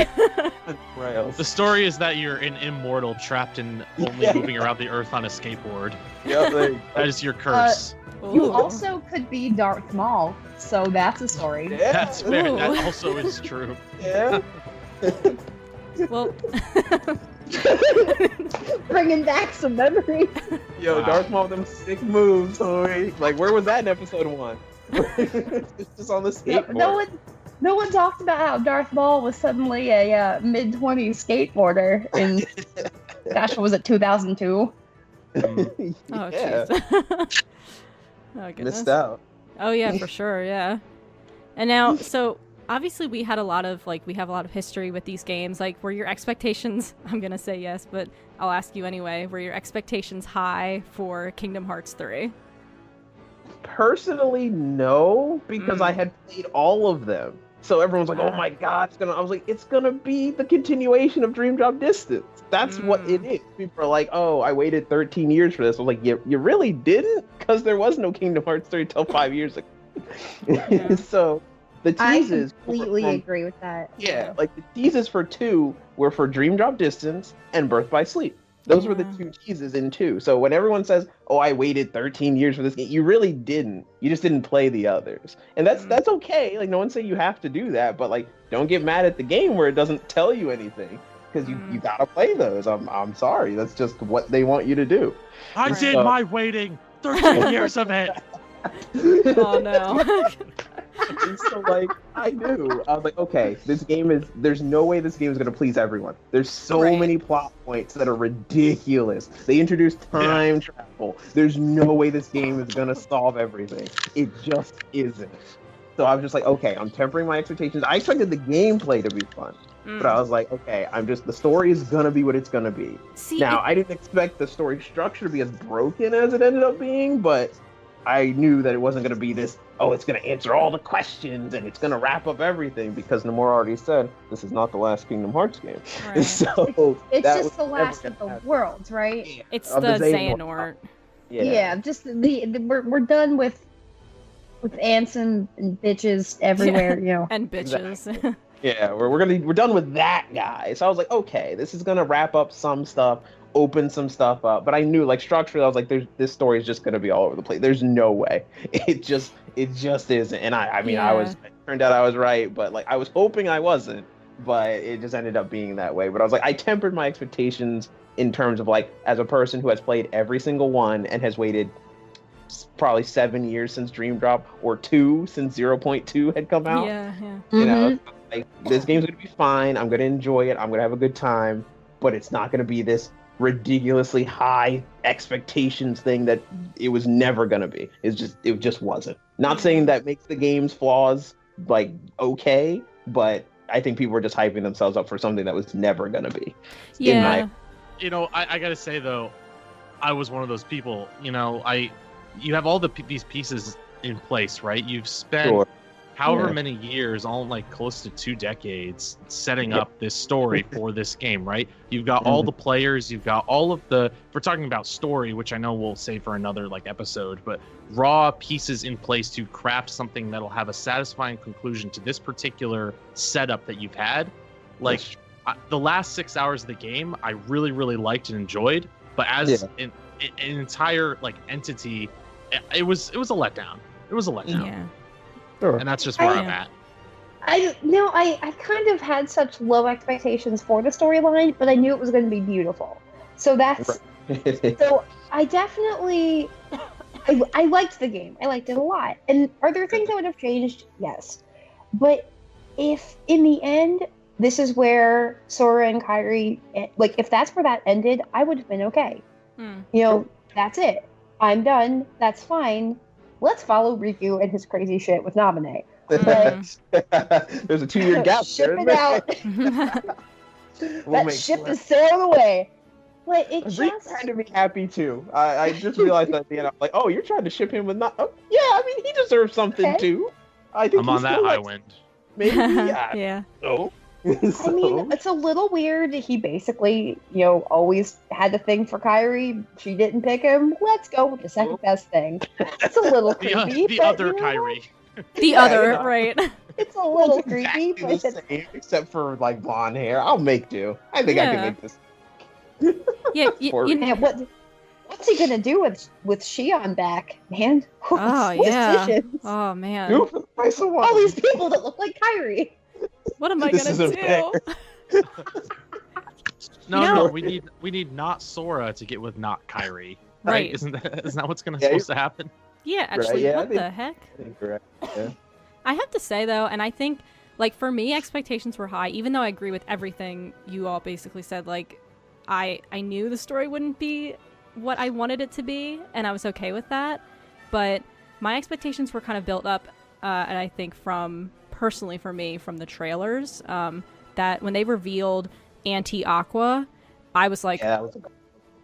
rails. The story is that you're an immortal trapped in only Yeah. moving around the earth on a skateboard. Yep, there you That is your curse. You Ooh. also could be Darth Maul, so that's a story. go. Yeah. That's fair. Ooh. That also is true. Yeah. Well, Bringing back some memories. Yo, Wow. Darth Maul, them sick moves, homie. Like, where was that in episode 1? It's just on the skateboard. No one talked about how Darth Maul was suddenly a mid-20s skateboarder in, gosh, what was it, 2002? Mm. oh Yeah. jeez. Oh goodness. Missed out. Oh yeah, for sure, yeah. And now, so obviously we have a lot of history with these games. Like, were your expectations, I'm going to say yes, but I'll ask you anyway, were your expectations high for Kingdom Hearts 3? Personally, no, because I had played all of them. So everyone's like, "Oh my god, I was like, it's gonna be the continuation of Dream Drop Distance." That's what it is. People are like, "Oh, I waited 13 years for this." I was like, "You really didn't?" Because there was no Kingdom Hearts 3 until 5 years ago. Yeah. So the teases I completely agree with that. Yeah, like the teases for 2 were for Dream Drop Distance and Birth by Sleep. Those were the 2 teases in 2. So when everyone says, "Oh, I waited 13 years for this game," you really didn't. You just didn't play the others. And that's okay. Like, no one's saying you have to do that, but like, don't get mad at the game where it doesn't tell you anything, because you gotta play those. I'm sorry. That's just what they want you to do. I did my waiting 13 years of it. Oh no. And so, like, I knew. I was like, okay, there's no way this game is going to please everyone. There's so many plot points that are ridiculous. They introduced time travel. There's no way this game is going to solve everything. It just isn't. So I was just like, okay, I'm tempering my expectations. I expected the gameplay to be fun. But I was like, okay, the story is going to be what it's going to be. I didn't expect the story structure to be as broken as it ended up being, but I knew that it wasn't going to be this, it's going to answer all the questions and it's going to wrap up everything, because Nomura already said this is not the last Kingdom Hearts game. Right. So it's just the last of the worlds, right? Yeah. It's the Xehanort. Yeah, just we're done with ants and bitches everywhere, you know. And bitches. Exactly. Yeah, we're done with that guy. So I was like, okay, this is going to wrap up some stuff, open some stuff up, but I knew, like, structurally, I was like, this story is just going to be all over the place. There's no way. It just isn't. And it turned out I was right, but like, I was hoping I wasn't, but it just ended up being that way. But I was like, I tempered my expectations in terms of, like, as a person who has played every single one and has waited probably 7 years since Dream Drop, or 2 since 0.2 had come out. Yeah. You know, like, this game's going to be fine. I'm going to enjoy it. I'm going to have a good time, but it's not going to be this ridiculously high expectations thing that it was never gonna be. It just wasn't. Not saying that makes the game's flaws like okay, but I think people were just hyping themselves up for something that was never gonna be. Yeah. I gotta say though, I was one of those people. You have all these pieces in place, right? You've spent however many years, all like close to 2 decades, setting up this story for this game, right? You've got all the players, you've got all of if we're talking about story, which I know we'll save for another like episode, but raw pieces in place to craft something that'll have a satisfying conclusion to this particular setup that you've had. Like, the last 6 hours of the game, I really, really liked and enjoyed, but as an entire like entity, it was a letdown. It was a letdown. Yeah. Sure. And that's just where I'm at. I kind of had such low expectations for the storyline, but I knew it was going to be beautiful. So that's so I definitely I liked the game. I liked it a lot. And are there things I would have changed? Yes. But if in the end this is where Sora and Kairie, like, if that's where that ended, I would have been okay. You know, that's it. I'm done. That's fine. Let's follow Riku and his crazy shit with Naminé. There's a 2-year gap. Ship it out. That ship is sailing away. But it Riku had to be happy too. I just realized at the end, I'm like, oh, you're trying to ship him with not. Oh, yeah, I mean, he deserves something too. I think I'm on that high wind. Maybe. Yeah. So. I mean, it's a little weird. He basically, always had the thing for Kairie. She didn't pick him. Let's go with the second best thing. It's a little creepy. The other Kairie. The other, right. It's a little exactly creepy. The same, except for like blonde hair. I'll make do. I think I can make this. Yeah, what's he gonna do with Shion back, man? Oh yeah. Decisions? Oh man. Do for the price of one. All these people that look like Kyrie. What am I gonna do? No, we need not Sora to get with not Kairie. Right? Isn't that what's supposed to happen? Yeah, actually, right, what the heck? I think correct. Yeah. I have to say though, and I think, like, for me, expectations were high, even though I agree with everything you all basically said. Like, I knew the story wouldn't be what I wanted it to be, and I was okay with that. But my expectations were kind of built up, and I think from personally for me from the trailers, that when they revealed Anti-Aqua, I was like, Yeah,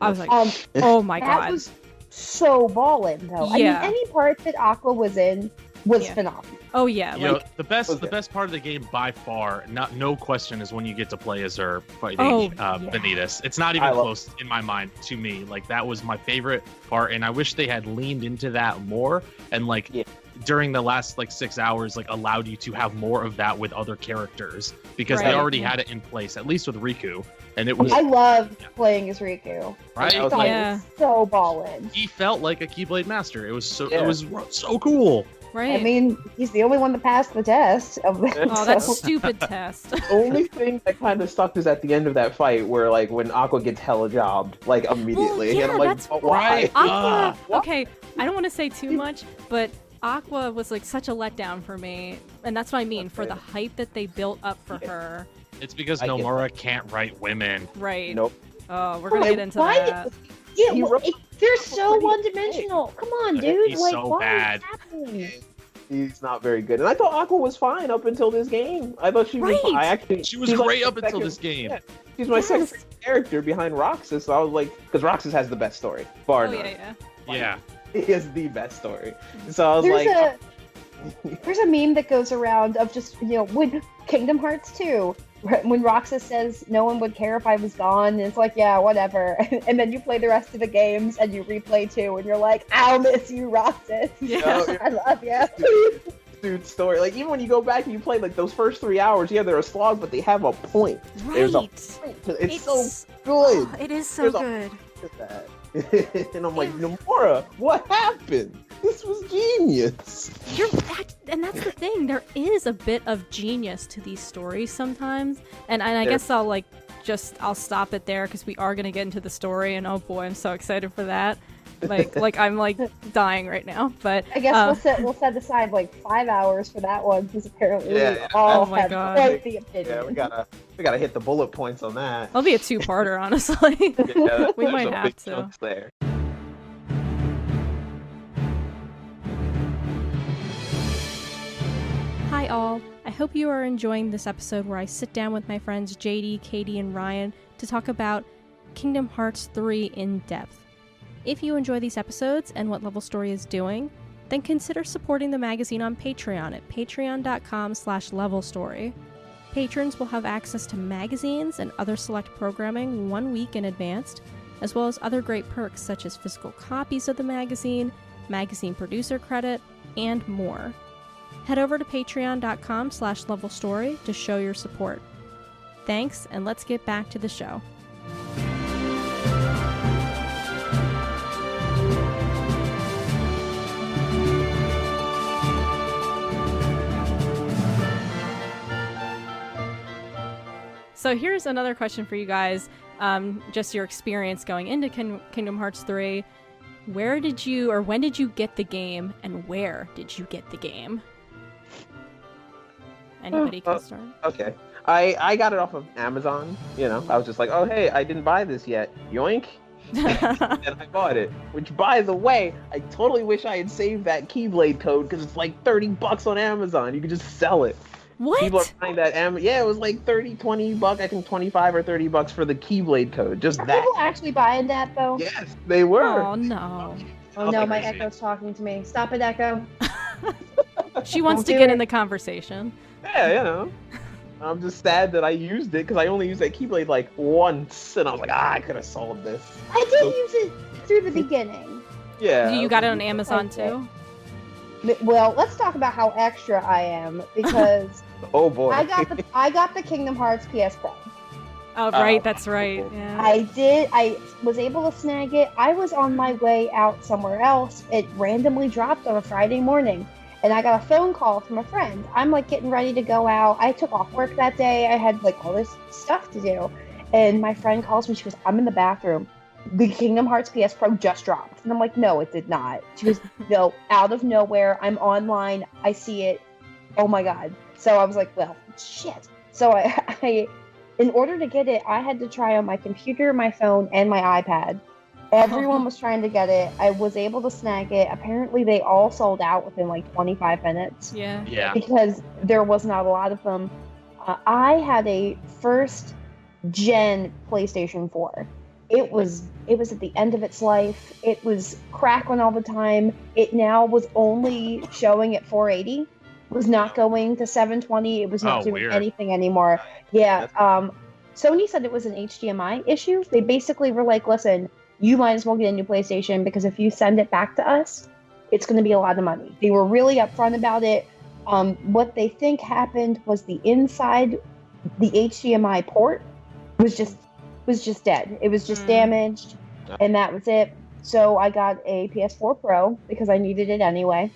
oh my that god. was so ballin' though. Yeah. I mean, any part that Aqua was in was Yeah. phenomenal. Oh yeah, You know, like the best Okay. the best part of the game by far, no question, is when you get to play as her fighting Oh, Vanitas. It's not even I love- close in my mind to me. Like that was my favorite part, and I wish they had leaned into that more and like Yeah. during the last like 6 hours, like allowed you to have more of that with other characters because Right. they already had it in place, at least with Riku, and it was I loved playing as Riku. right. I was I thought like- it was so ballin'. He felt like a Keyblade master. It was so Yeah. it was so cool. right. I mean, he's the only one that passed the test of this. oh, that so- stupid test. The only thing that kind of sucked is at the end of that fight where like when Aqua gets hella jobbed like immediately, yeah, and I'm like, that's "But why?" right. Aqua, What? okay, I don't want to say too much, but Aqua was like such a letdown for me, and that's what I mean for the hype that they built up for Yeah. her. It's because I get Nomura can't write women. Right. Nope. Oh, we're gonna Like, get into why- that. Yeah, He well, wrote- they're so pretty one-dimensional. Come on, Yeah, dude. he's Like, so why bad. is this happening? He's not very good, and I thought Aqua was fine up until this game. I thought she was. Right. I actually, She was she's, great like, up until second- this game. yeah, she's my Yes. second favorite character behind Roxas. So I was like, because Roxas has the best story, bar Oh none. yeah, yeah. Yeah. He has the best story. So I was There's like, there's a meme that goes around of just, when Kingdom Hearts 2, when Roxas says no one would care if I was gone, and it's like, yeah, whatever. And then you play the rest of the games and you replay 2, and you're like, I'll miss you, Roxas. Yeah. I love you. dude, story. Like even when you go back and you play like those first 3 hours, yeah, they're a slog, but they have a point. There's a Right. It's so good. oh, it is so There's a- good. Look at that. And I'm like, Nomura, what happened? This was genius. And that's the thing. There is a bit of genius to these stories sometimes, and I There- guess I'll stop it there because we are gonna get into the story, and oh boy, I'm so excited for that. Like I'm like dying right now. But I guess we'll set aside like 5 hours for that one, because apparently we Yeah. all Oh my have God. quite the opinion. Yeah, we gotta hit the bullet points on that. I'll be a two-parter, honestly. Yeah, We there's might some have big to. chunks there. Hi all. I hope you are enjoying this episode where I sit down with my friends JD, Kaitie, and Ryan to talk about Kingdom Hearts 3 in depth. If you enjoy these episodes and what Level Story is doing, then consider supporting the magazine on Patreon at patreon.com/levelstory. Patrons will have access to magazines and other select programming 1 week in advance, as well as other great perks such as physical copies of the magazine producer credit, and more. Head over to patreon.com/levelstory to show your support. Thanks, and let's get back to the show. So here's another question for you guys. Just your experience going into Kingdom Hearts 3. Where did you, or when did you get the game, and where did you get the game? Anybody can start. Okay. I got it off of Amazon. You know, I was just like, oh hey, I didn't buy this yet. Yoink. And I bought it. Which, by the way, I totally wish I had saved that Keyblade code because it's like $30 on Amazon. You could just sell it. What? People are buying that. Yeah, it was like 30, 20 bucks. I think 25 or 30 bucks for the Keyblade code. Just Are that. people actually buying that though? Yes, they were. Oh no. Oh no, my Crazy. Echo's talking to me. Stop it, Echo. She wants to do get it. in the conversation. Yeah, you know. I'm just sad that I used it because I only used that Keyblade like once, and I was like, I could have sold this. I did use it through the beginning. Yeah. You got it on Amazon too? Well, let's talk about how extra I am because Oh boy. I got the Kingdom Hearts PS Pro. Oh, right, that's right. Yeah. I was able to snag it. I was on my way out somewhere else. It randomly dropped on a Friday morning. And I got a phone call from a friend. I'm like getting ready to go out. I took off work that day. I had like all this stuff to do. And my friend calls me. She goes, I'm in the bathroom. The Kingdom Hearts PS Pro just dropped. And I'm like, no, it did not. She goes, no, out of nowhere. I'm online. I see it. Oh my God. So I was like, well, shit. So I in order to get it, I had to try on my computer, my phone, and my iPad. Everyone was trying to get it. I was able to snag it. Apparently, they all sold out within like 25 minutes. Yeah. Because there was not a lot of them. I had a first gen PlayStation 4. It was at the end of its life. It was crackling all the time. It now was only showing at 480. It was not going to 720. It was not doing weird. anything anymore. Yeah. Sony said it was an HDMI issue. They basically were like, listen, you might as well get a new PlayStation because if you send it back to us, it's going to be a lot of money. They were really upfront about it. What they think happened was the inside, the HDMI port was just dead. It was just damaged, and that was it. So I got a PS4 Pro because I needed it anyway.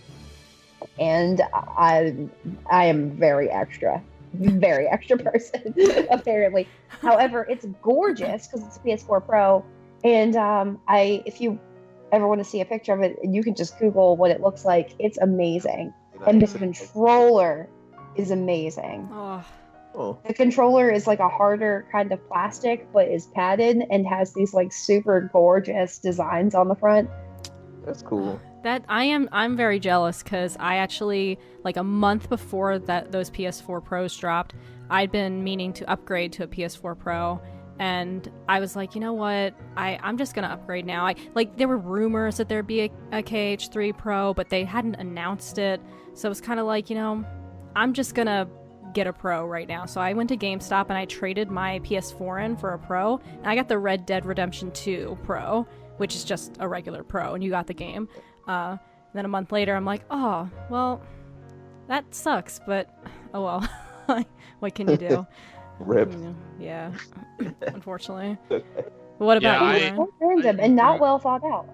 And I am very extra person, apparently. However, it's gorgeous because it's a PS4 Pro. And if you ever want to see a picture of it, you can just Google what it looks like. It's amazing. And the controller is amazing. Oh. The controller is like a harder kind of plastic, but is padded and has these like super gorgeous designs on the front. That's cool. I'm very jealous because I actually, like a month before those PS4 Pros dropped, I'd been meaning to upgrade to a PS4 Pro. And I was like, you know what? I'm just going to upgrade now. There were rumors that there'd be a Kh3 Pro, but they hadn't announced it. So it was kind of like, I'm just going to get a Pro right now. So I went to GameStop and I traded my PS4 in for a Pro. And I got the Red Dead Redemption 2 Pro, which is just a regular Pro, and you got the game. Then a month later, I'm like, oh, well, that sucks, but oh well. What can you do? Rip. Yeah, unfortunately. What about you, Ryan? Random and not well thought out.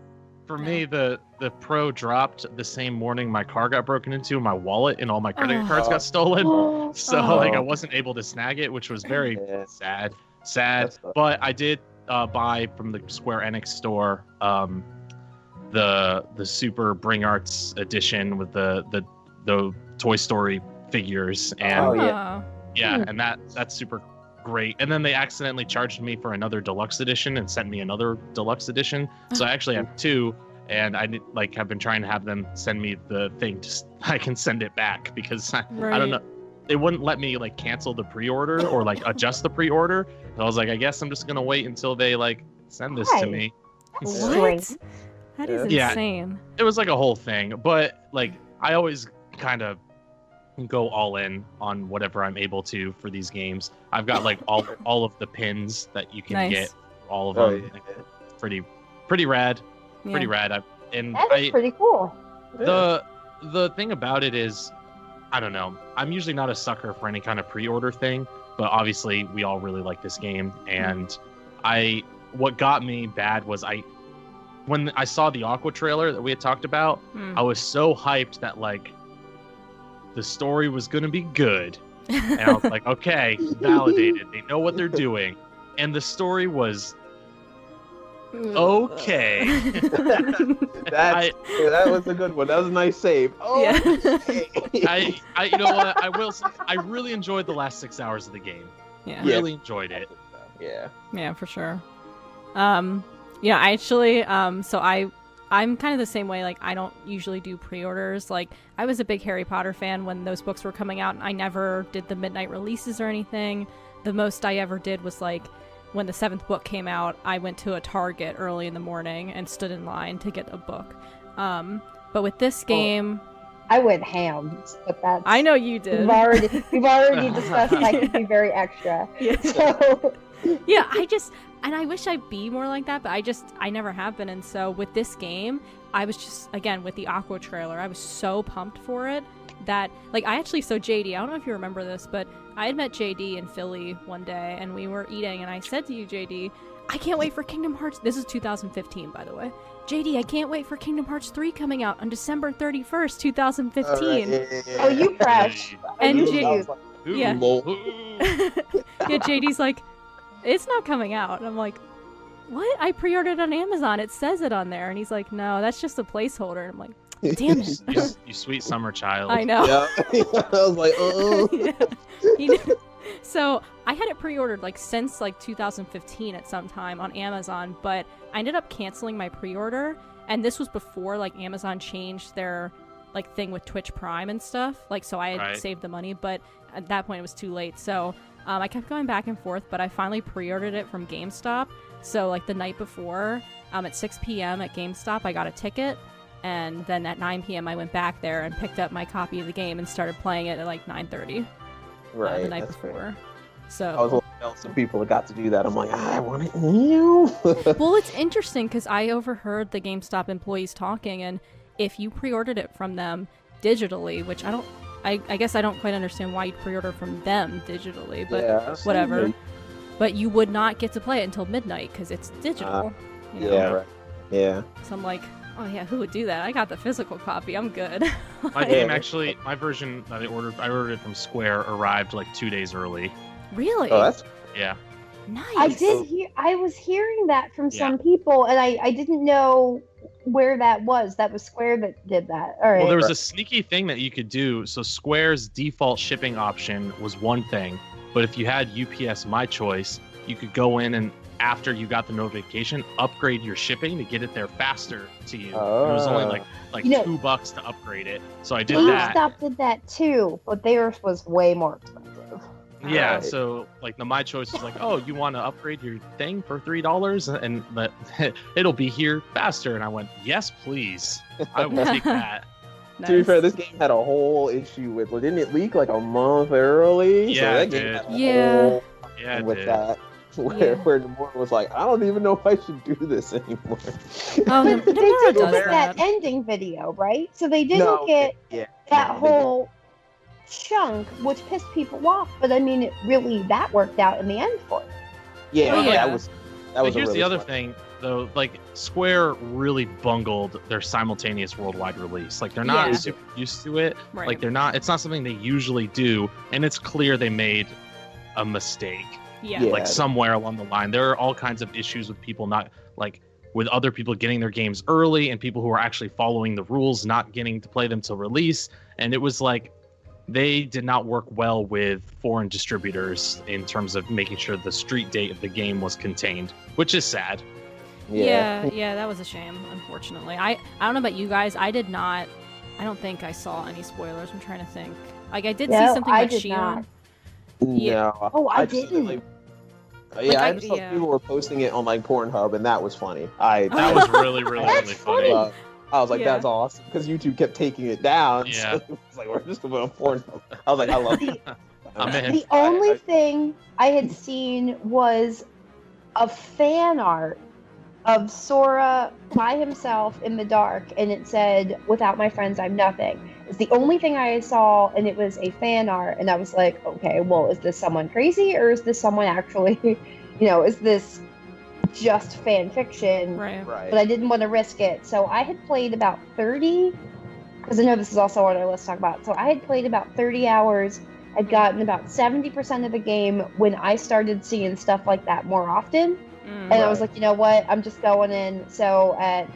For me, the Pro dropped the same morning my car got broken into, and my wallet and all my credit cards got stolen. So I wasn't able to snag it, which was very sad. But I did buy from the Square Enix store the Super Bring Arts edition with the Toy Story figures, and and that's super great. And then they accidentally charged me for another deluxe edition and sent me another deluxe edition, so I actually have two, and I have been trying to have them send me the thing just I can send it back because I don't know, they wouldn't let me cancel the pre-order or adjust the pre-order. So I was like, I guess I'm just gonna wait until they send this to me. What? That is insane. It was a whole thing, but I always kind of go all in on whatever I'm able to for these games. I've got all of the pins that you can get, all of them. Pretty rad. Yeah. Pretty rad. That is pretty cool. The thing about it is, I don't know. I'm usually not a sucker for any kind of pre-order thing, but obviously we all really like this game, and what got me bad was when I saw the Aqua trailer that we had talked about, I was so hyped that the story was gonna be good, and I was like, okay, validated. They know what they're doing, and the story was okay. That was a good one. That was a nice save. I you know what? I will say, I really enjoyed the last 6 hours of the game. Yeah. Really enjoyed it. Yeah, for sure. I actually, I'm kind of the same way. I don't usually do pre-orders. I was a big Harry Potter fan when those books were coming out, and I never did the midnight releases or anything. The most I ever did was when the 7th book came out, I went to a Target early in the morning and stood in line to get a book. But with this game, I went ham, but that's... I know you did. We've already discussed I can be very extra. Yeah. So... Yeah, I wish I'd be more like that, but I never have been. And so with this game, I was just, again, with the Aqua trailer, I was so pumped for it that, I actually saw JD, I don't know if you remember this, but I had met JD in Philly one day, and we were eating, and I said to you, JD, I can't wait for Kingdom Hearts. This is 2015, by the way. JD, I can't wait for Kingdom Hearts 3 coming out on December 31st, 2015. Oh, you fresh. And Yeah, JD's like, it's not coming out. And I'm like, what? I pre-ordered on Amazon. It says it on there. And he's like, no, that's just a placeholder. And I'm like, damn it. You sweet summer child. I know. Yeah. I was like, Yeah. So I had it pre-ordered like since like 2015 at some time on Amazon, but I ended up canceling my pre-order, and this was before like Amazon changed their like thing with Twitch Prime and stuff. Like, so I had saved the money, but at that point it was too late. So I kept going back and forth, but I finally pre-ordered it from GameStop. So like the night before, at 6 p.m. at GameStop, I got a ticket. And then at 9 p.m. I went back there and picked up my copy of the game and started playing it at like 9:30 the night before. Great. So I was a little jealous of people that got to do that. I'm like, I want it new. Well, it's interesting because I overheard the GameStop employees talking, and if you pre-ordered it from them digitally, which I guess I don't quite understand why you'd pre-order from them digitally, but whatever. Good. But you would not get to play it until midnight because it's digital. You know? Yeah, right. Yeah. So I'm like, oh yeah, who would do that? I got the physical copy. I'm good. My game actually, my version that I ordered it from Square arrived like 2 days early. Really? Oh, that's Yeah. Nice. I was hearing that from some people, and I didn't know where that was. That was Square that did that. All right. Well, there was a sneaky thing that you could do. So Square's default shipping option was one thing, but if you had UPS My Choice, you could go in and after you got the notification, upgrade your shipping to get it there faster to you. It was only like $2 to upgrade it. So I did that. GameStop did that too, but theirs was way more expensive. Yeah, Right. so like the My Choice is like, oh, you want to upgrade your thing for $3 and that it'll be here faster. And I went, yes, please. I will take that. To be fair, this game had a whole issue with. Well, didn't it leak like a month early? Yeah, so that it game did. had a Yeah. whole Yeah, it with did. that. Where Nomura was like, I don't even know if I should do this anymore. Oh, But they Nomura didn't does get that. that ending video, right? So they didn't No, get yeah, that no, they whole chunk, which pissed people off. But I mean, that worked out in the end for it. Yeah, Oh, yeah. that was. But a here's really the other fun- thing, though. Like Square really bungled their simultaneous worldwide release. Like they're not Yeah. super used to it. Right. Like they're not. It's not something they usually do, and it's clear they made a mistake. Yeah. Yeah. Like somewhere along the line, there are all kinds of issues with people not like with other people getting their games early and people who are actually following the rules not getting to play them till release. And it was like they did not work well with foreign distributors in terms of making sure the street date of the game was contained, which is sad. Yeah, that was a shame, unfortunately. I don't know about you guys. I don't think I saw any spoilers. I'm trying to think. Like, I did see No, something I about did Shion. not. Yeah. No. Oh, I just, didn't. I just thought people were posting it on like Pornhub, and that was funny. That was really, really, That's really funny. funny. I was like, Yeah. that's awesome, because YouTube kept taking it down. Yeah. So it was like, we're just going to Pornhub. I was like, I love it. I'm in. The only thing I had seen was a fan art of Sora by himself in the dark, and it said, "Without my friends, I'm nothing." It's the only thing I saw, and it was a fan art, and I was like, okay, well, is this someone crazy, or is this someone actually, is this just fan fiction? Right. Right. But I didn't want to risk it, so I had played about 30, because I know this is also on our list to talk about, so I had played about 30 hours. I'd gotten about 70% of the game when I started seeing stuff like that more often. And I was like, you know what? I'm just going in. So I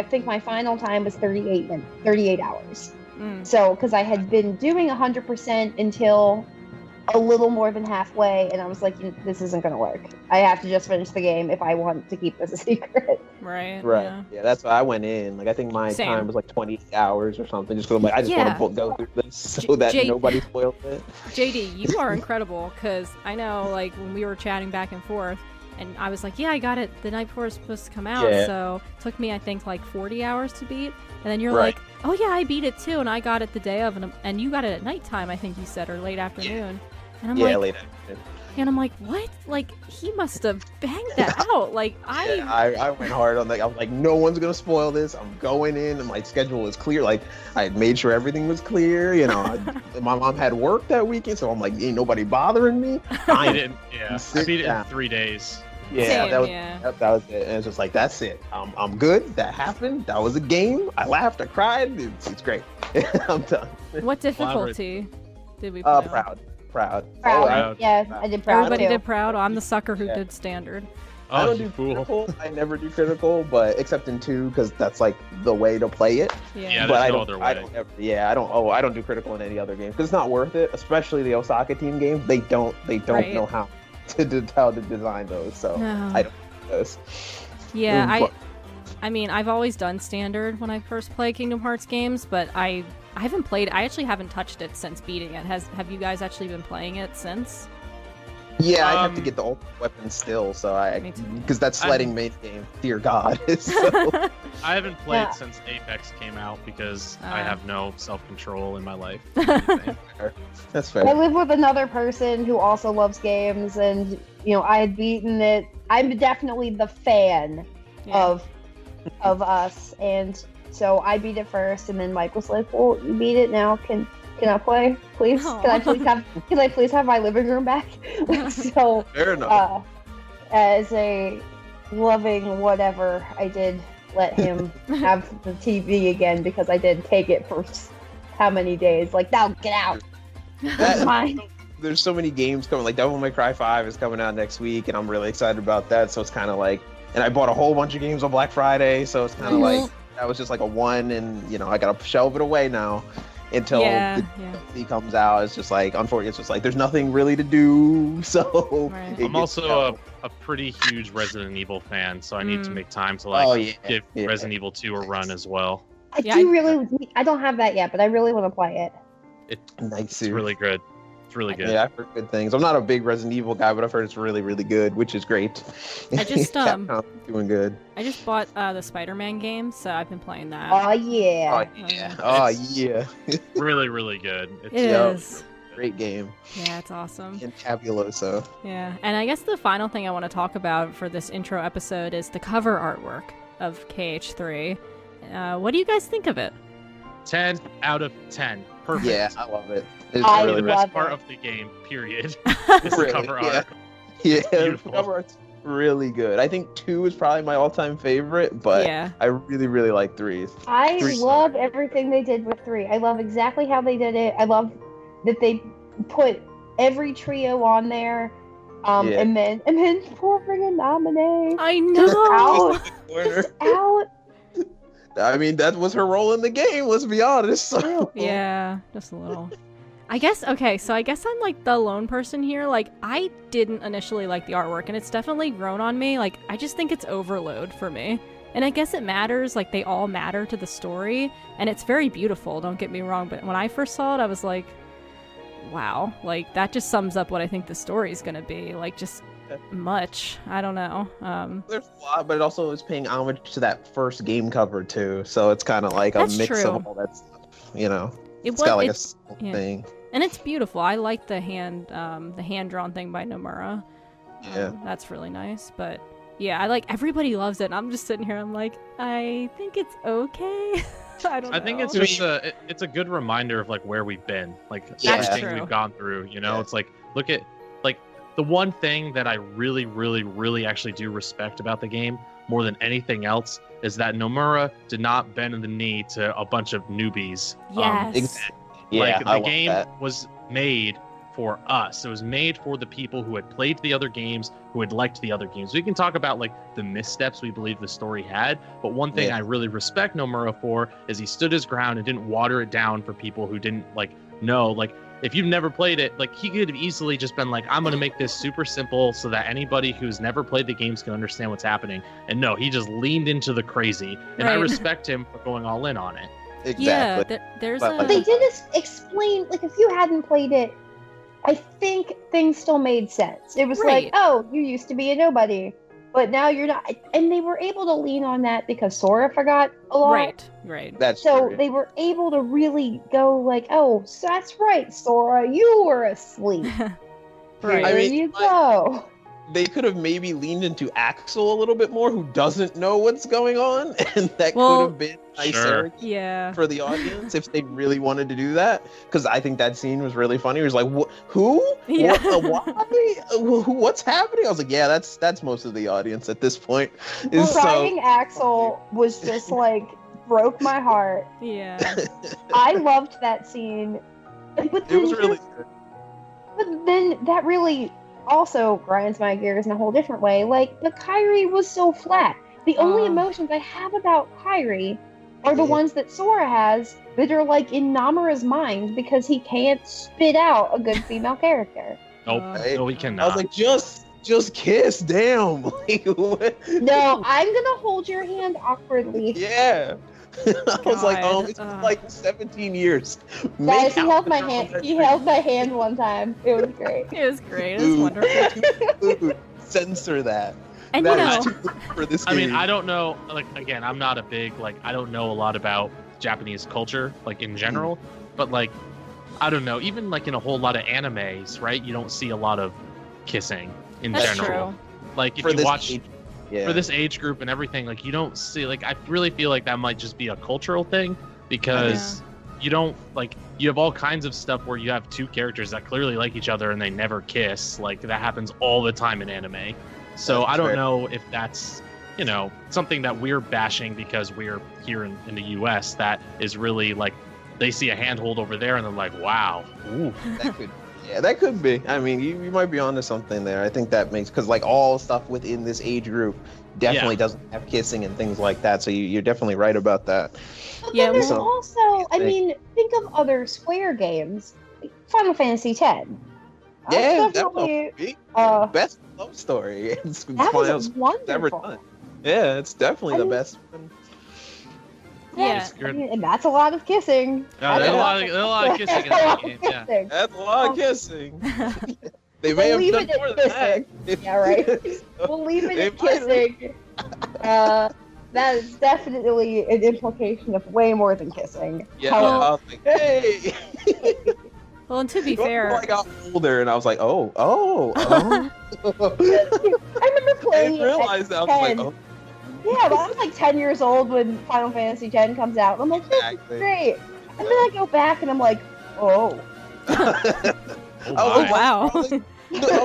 think my final time was 38 hours. So, because I had been doing 100% until a little more than halfway, and I was like, this isn't going to work. I have to just finish the game if I want to keep this a secret. Right. Right. Yeah, that's why I went in. Like, I think my Same. time was like 20 hours or something. Just because I'm like, I just want to go through this so that nobody spoils it. JD, you are incredible, because I know, like, when we were chatting back and forth, and I was like, yeah, I got it the night before it was supposed to come out, so it took me, I think, like 40 hours to beat. And then you're like, oh yeah, I beat it too, and I got it the day of, and you got it at nighttime, I think you said, or late afternoon. And I'm like, late afternoon. And I'm like, what? Like, he must have banged that out. Like, I went hard on that. I was like, no one's gonna spoil this. I'm going in, and my schedule is clear. Like, I had made sure everything was clear. My mom had work that weekend, so I'm like, ain't nobody bothering me. I didn't. Yeah, I beat it in 3 days. Yeah, Same, that was it. And it's just like, that's it. I'm good. That happened. That was a game. I laughed. I cried. It's great. I'm done. What difficulty did we play on? Proud. Proud. Proud. Yeah, I did proud Everybody too. did proud. I'm the sucker who did standard. I Oh, don't you do fool. critical. I never do critical, but except in 2 because that's like the way to play it. Yeah, But there's I no don't. other I way. don't ever. Yeah, I don't. Oh, I don't do critical in any other game because it's not worth it. Especially the Osaka team games. They don't Right. know how to design those. So No. I don't do those. Yeah, But- I mean, I've always done standard when I first play Kingdom Hearts games, but I haven't played. I actually haven't touched it since beating it. Have you guys actually been playing it since? Yeah, I have to Um, get the ultimate weapon still. So Me too. because that sledding main game. Dear God. So, I haven't played Yeah. since Apex came out because I Ah. have no self-control in my life. that's I fair. live with another person who also loves games, and I had beaten it. I'm definitely the fan Yeah. of us, and so I beat it first, and then Mike was like, "Well, you beat it now. Can I play, please? Aw. Can I please have my living room back?" So, Fair enough. as a loving whatever, I did let him have the TV again because I didn't take it for how many days. Like, now get out. That's mine. There's so many games coming. Like Devil May Cry 5 is coming out next week, and I'm really excited about that. So it's kind of like, and I bought a whole bunch of games on Black Friday, so it's kind of Mhm. like that was just like a one, and I gotta shelve it away now until Yeah, the yeah. DLC comes out. It's just like, unfortunately, it's just like there's nothing really to do. So Right. it I'm gets also a pretty huge Resident Evil fan, so I need to Mm. make time to like oh yeah, give yeah. Resident Evil 2 a run as well. Yeah, I don't have that yet, but I really want to play it. Nice. It's really good. It's really good. Yeah, I've heard good things. I'm not a big Resident Evil guy, but I've heard it's really, really good, which is great. I just, Capcom's doing good. I just bought the Spider-Man game, so I've been playing that. Oh yeah. Oh yeah. Oh It's- yeah. Really, really good. It Yep. is. Great game. Yeah, it's awesome. Fantabuloso. Yeah, and I guess the final thing I want to talk about for this intro episode is the cover artwork of Kh3. What do you guys think of it? 10 out of 10. Perfect. Yeah, I love it. It's I Really really, the love best part it. of the game, period. Is the Really, cover yeah. art. yeah, beautiful. the cover art's really good. I think 2 is probably my all-time favorite, but Yeah. I really, really like 3. I Three. love everything they did with 3. I love exactly how they did it. I love that they put every trio on there. Yeah. And then poor friggin' Naminé. I Just know. out. Corner. Just out. I mean, that was her role in the game, let's be honest. So. Yeah, just a little. I guess, okay, so I guess I'm like the lone person here. Like, I didn't initially like the artwork, and it's definitely grown on me. Like, I just think it's overload for me. And I guess it matters, like, they all matter to the story, and it's very beautiful, don't get me wrong, but when I first saw it, I was like, wow, like, that just sums up what I think the story's gonna be. Like, just much. I don't know. There's a lot, but it also is paying homage to that first game cover, too. So it's kind of like a That's mix true. of all that stuff, It's was- got like a it's- simple yeah. thing. And it's beautiful. I like the hand-drawn thing by Nomura. Yeah. That's really nice, but yeah, everybody loves it, and I'm just sitting here, I'm like, I think it's okay. I don't know. I think it's just it's a good reminder of like where we've been, like That's everything true. we've gone through. Yeah. It's like, look at like the one thing that I really, really, really actually do respect about the game more than anything else is that Nomura did not bend the knee to a bunch of newbies. Yes. Exactly. Yeah, Like I the love game that. was made for us. It was made for the people who had played the other games, who had liked the other games. We can talk about like the missteps we believe the story had, but one thing Yeah. I really respect Nomura for is he stood his ground and didn't water it down for people who didn't like know. Like if you've never played it, like he could have easily just been like, I'm gonna make this super simple so that anybody who's never played the games can understand what's happening. And no, he just leaned into the crazy, and I Right. respect him for going all in on it. Exactly. Yeah, there's But, a... like, They did explain, like, if you hadn't played it, I think things still made sense. It was Right. like, oh, you used to be a nobody, but now you're not. And they were able to lean on that because Sora forgot a lot. Right. That's So true. they were able to really go like, oh, so that's right, Sora, you were asleep. Right. Here I mean, you go. They could have maybe leaned into Axel a little bit more, who doesn't know what's going on, and that Well, could have been nicer Sure. Yeah. for the audience if they really wanted to do that. Because I think that scene was really funny. He was like, "Who? Yeah. Why? What's happening?" I was like, "Yeah, that's most of the audience at this point." Is Riding Axel was just like broke my heart. Yeah. I loved that scene. But It then was really good. But then that really also grinds my gears in a whole different way. Like, the Kaitie was so flat. The only Oh. emotions I have about Kaitie are the ones that Sora has that are like in Namura's mind because he can't spit out a good female character. Nope. Uh, No, we I was cannot. like, just kiss, damn. Like, what? No, I'm gonna hold your hand awkwardly. Yeah. I was like, God, it's been like 17 years. Guys, he Make held out my with her hand. on that He tree. held my hand one time. It was great. It was great. It was Ooh. wonderful. Ooh, censor that. And That you is know, too good for this I mean, game. I don't know. Like, again, I'm not a big I don't know a lot about Japanese culture, like in general. But like, I don't know. Even like in a whole lot of animes, right? You don't see a lot of kissing in that's general. true. Like if For you this watch age, yeah. for this age group and everything, like you don't see. Like I really feel like that might just be a cultural thing because you don't like you have all kinds of stuff where you have two characters that clearly like each other and they never kiss. Like that happens all the time in anime. So That's I don't fair. know if that's something that we're bashing because we're here in the U.S. That is really like they see a handhold over there and they're like, wow, ooh. That could be. I mean, you might be onto something there. I think that makes because like all stuff within this age group definitely doesn't have kissing and things like that. So you're definitely right about that. But Yeah, then there's well- also, I mean, think of other Square games, like Final Fantasy X. Yeah, That's definitely. definitely. Uh, Best love story. It's that Final was Fantasy ever wonderful. done. Yeah, it's definitely I the mean- best one. Yeah. I mean, and that's a lot of kissing. There's a lot of kissing in that game. Yeah. Kissing. That's a lot of kissing. They may We'll have leave done it at more than that. kissing. Yeah, right. We'll leave it They at might have. kissing. That is definitely an implication of way more than kissing. Yeah, However, I was like, hey. Well, and to be Well, fair, I got older and I was like, oh. I remember I playing didn't it realize at that. I was 10. like, oh, Yeah, but I'm like 10 years old when Final Fantasy X comes out. And I'm like, this is exactly. great. And then I go back and I'm like, oh. I Oh, was my. wow. I was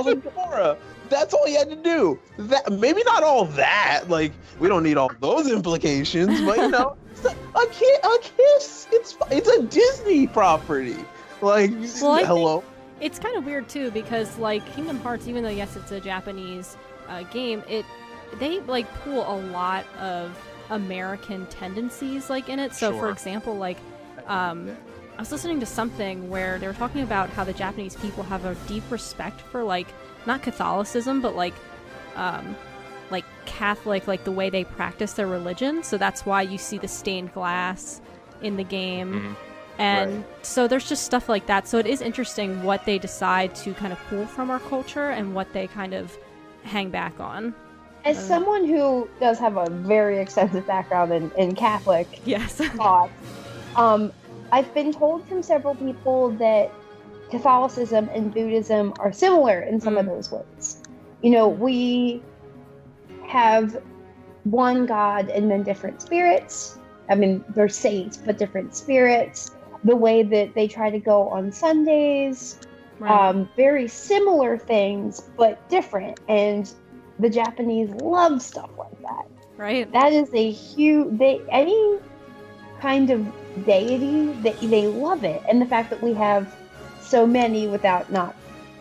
like, Dora, that's all you had to do. That maybe not all that. Like, we don't need all those implications, but a kiss. It's a Disney property. Like, Well, I hello. it's kind of weird too because like Kingdom Hearts, even though yes it's a Japanese game, they like pull a lot of American tendencies like in it. So for Sure. example, like I was listening to something where they were talking about how the Japanese people have a deep respect for like not Catholicism but like Catholic, like the way they practice their religion. So that's why you see the stained glass in the game. Mhm. And so there's just stuff like that. So it is interesting what they decide to kind of pull from our culture and what they kind of hang back on. As someone who does have a very extensive background in Catholic Yes. thoughts, I've been told from several people that Catholicism and Buddhism are similar in some of those ways. We have one God and then different spirits. I mean, they're saints, but different spirits. The way that they try to go on Sundays, Right. very similar things, but different. And the Japanese love stuff like that. Right. That is a huge. Any kind of deity, they love it, and the fact that we have so many without not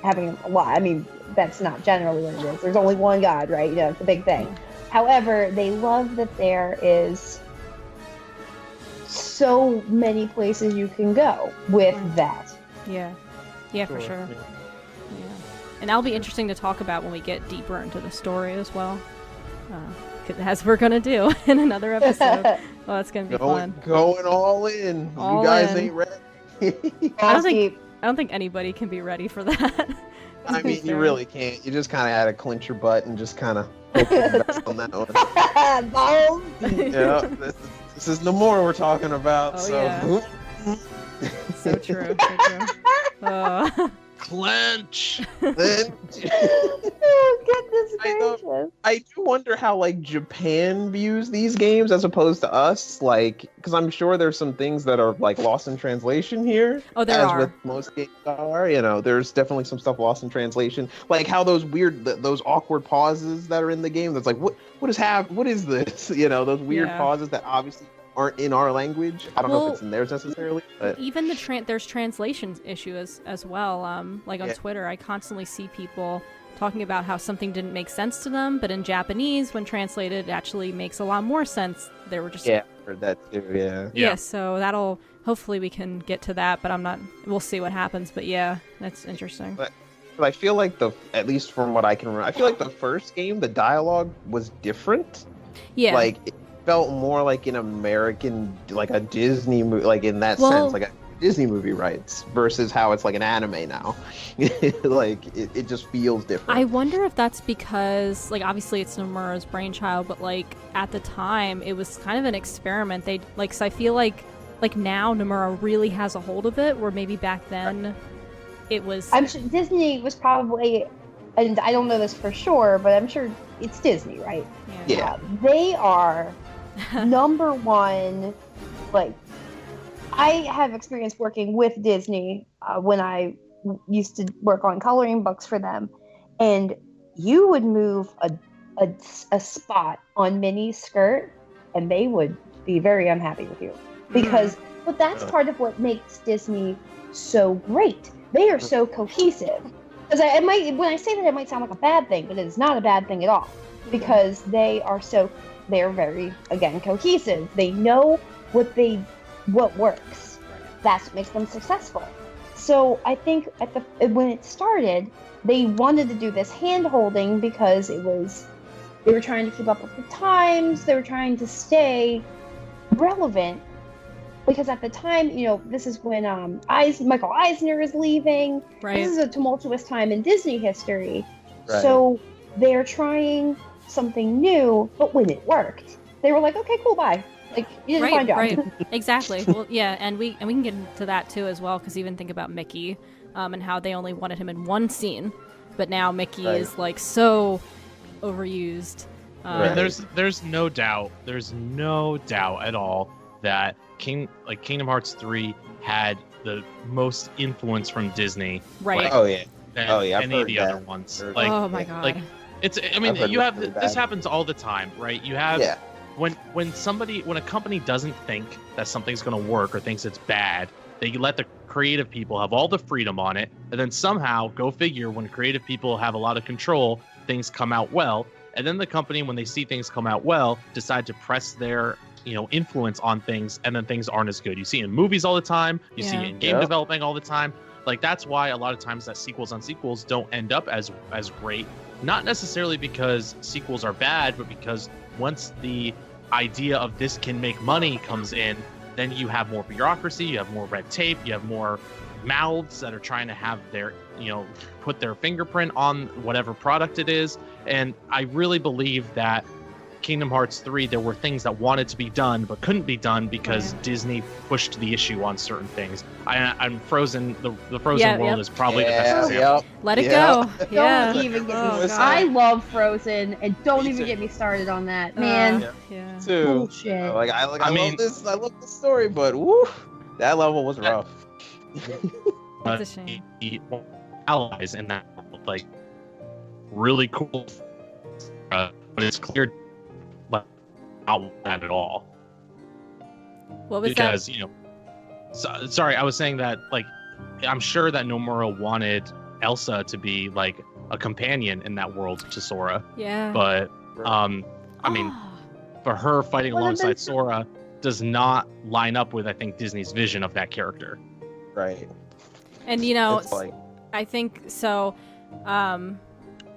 having a lot. I mean, that's not generally what it is. There's only one God, right? It's a big thing. However, they love that there is so many places you can go with that. Yeah. Yeah, for sure. Yeah. And that'll be interesting to talk about when we get deeper into the story as well. As we're going to do in another episode. Well, that's going to be fun. Going all in. All you guys in. ain't ready. I don't think anybody can be ready for that. I mean, you Fair. really can't. You just kind of had to clinch your butt and just kind of hope for the best on that one. Balls. Yeah, this is Nomura we're talking about. Oh, so. yeah. So true. So true. Clench. Then- Oh, goodness I know. gracious. I do wonder how like Japan views these games as opposed to us, like because I'm sure there's some things that are like lost in translation here. Oh, there as are. with most games are, there's definitely some stuff lost in translation, like how those weird, those awkward pauses that are in the game. That's like, what is this? Those weird Yeah. pauses that obviously aren't in our language. I don't know Well, if it's in theirs necessarily, but Even there's translation issue as well. Like on Yeah. Twitter, I constantly see people talking about how something didn't make sense to them, but in Japanese, when translated, it actually makes a lot more sense. They were just heard that too. Yeah. yeah. So that'll hopefully we can get to that, but we'll see what happens. But yeah, that's interesting. But I feel like at least from what I can remember, I feel like the first game, the dialogue was different. Yeah. Like it felt more like an American, like a Disney movie, like in that sense, like a Disney movie writes versus how it's like an anime now. Like it just feels different. I wonder if that's because, like, obviously it's Nomura's brainchild, but like at the time it was kind of an experiment. They like, so I feel like now Nomura really has a hold of it, where maybe back then it was. I'm sure Disney was probably, and I don't know this for sure, but I'm sure it's Disney, right? Yeah. They are number one. Like, I have experience working with Disney when I used to work on coloring books for them, and you would move a spot on Minnie's skirt, and they would be very unhappy with you because. But that's part of what makes Disney so great. They are so cohesive. Because when I say that, it might sound like a bad thing, but it is not a bad thing at all. Because they're very, again, cohesive. They know what works. That's what makes them successful. So I think when it started, they wanted to do this hand-holding because they were trying to keep up with the times. They were trying to stay relevant. Because at the time, this is when Michael Eisner is leaving. Right. This is a tumultuous time in Disney history. Right. So they're trying something new, but when it worked, they were like, okay, cool, bye. Like, you did a fine job. Right, exactly. Well, yeah, and we can get into that too as well, because even think about Mickey, and how they only wanted him in one scene, but now Mickey is like so overused. There's no doubt at all that Kingdom Hearts 3 had the most influence from Disney. Right. Than any of the other ones. Like, oh my god. Like, this happens all the time, right? You have when a company doesn't think that something's going to work or thinks it's bad, they let the creative people have all the freedom on it, and then somehow, go figure, when creative people have a lot of control, things come out well, and then the company, when they see things come out well, decide to press their influence on things, and then things aren't as good. You see it in movies all the time. You see it in game development all the time. Like, that's why a lot of times that sequels on sequels don't end up as great. Not necessarily because sequels are bad, but because once the idea of this can make money comes in, then you have more bureaucracy, you have more red tape, you have more mouths that are trying to have their, put their fingerprint on whatever product it is. And I really believe that Kingdom Hearts 3, there were things that wanted to be done but couldn't be done because Disney pushed the issue on certain things. I'm Frozen. The Frozen world is probably the best example. Let it go. Don't even get me. I love Frozen, and don't even get me started on that, man. Bullshit. Like I love this. I love the story, but woo, that level was rough. That's a shame. The allies in that, like, really cool, but it's clear. Not that at all. What was because, that? Sorry, I was saying that, like, I'm sure that Nomura wanted Elsa to be like a companion in that world to Sora. Yeah. But I mean, for her fighting alongside Sora does not line up with, I think, Disney's vision of that character. Right. And I think so.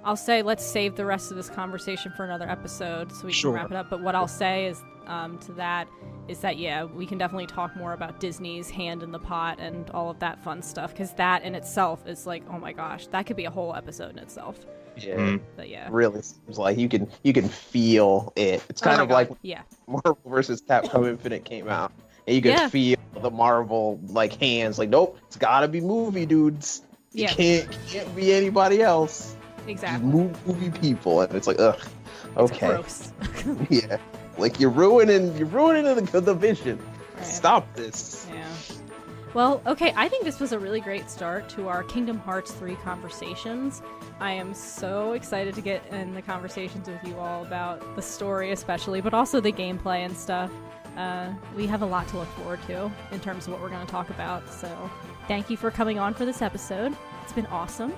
I'll say let's save the rest of this conversation for another episode so we can wrap it up. But what I'll say is to that is that, we can definitely talk more about Disney's hand in the pot and all of that fun stuff, because that in itself is like, oh my gosh, that could be a whole episode in itself. Yeah. But really seems like you can feel it. It's kind of like Marvel vs. Capcom Infinite came out, and you can feel the Marvel like hands. Like, nope, it's gotta be movie dudes. You can't be anybody else. Exactly. Movie people, and it's like, ugh, okay, gross. Yeah, like you're ruining the vision. Right. Stop this. Yeah. Well, okay, I think this was a really great start to our Kingdom Hearts 3 conversations. I am so excited to get in the conversations with you all about the story especially, but also the gameplay and stuff. We have a lot to look forward to in terms of what we're going to talk about, so thank you for coming on for this episode. It's been awesome.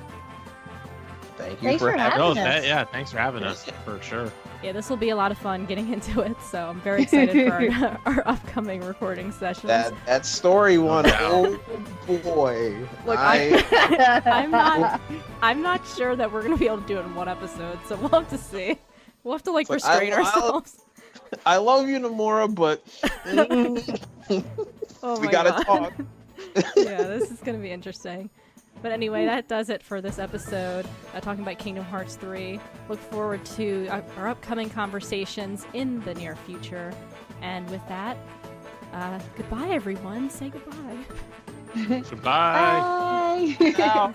Thank you Thanks for for having having No, us. yeah, thanks for having us for sure. Yeah, this will be a lot of fun getting into it, so I'm very excited for our upcoming recording sessions. that story one. doubt. Oh boy. Look, I'm not sure that we're gonna be able to do it in one episode, so we'll have to see. We'll have to like It's restrain ourselves. I love you, Nomura, but Oh we my gotta God. talk. Yeah, this is gonna be interesting. But anyway, that does it for this episode, talking about Kingdom Hearts 3. Look forward to our upcoming conversations in the near future. And with that, goodbye, everyone. Say goodbye. Goodbye. Bye. Ciao.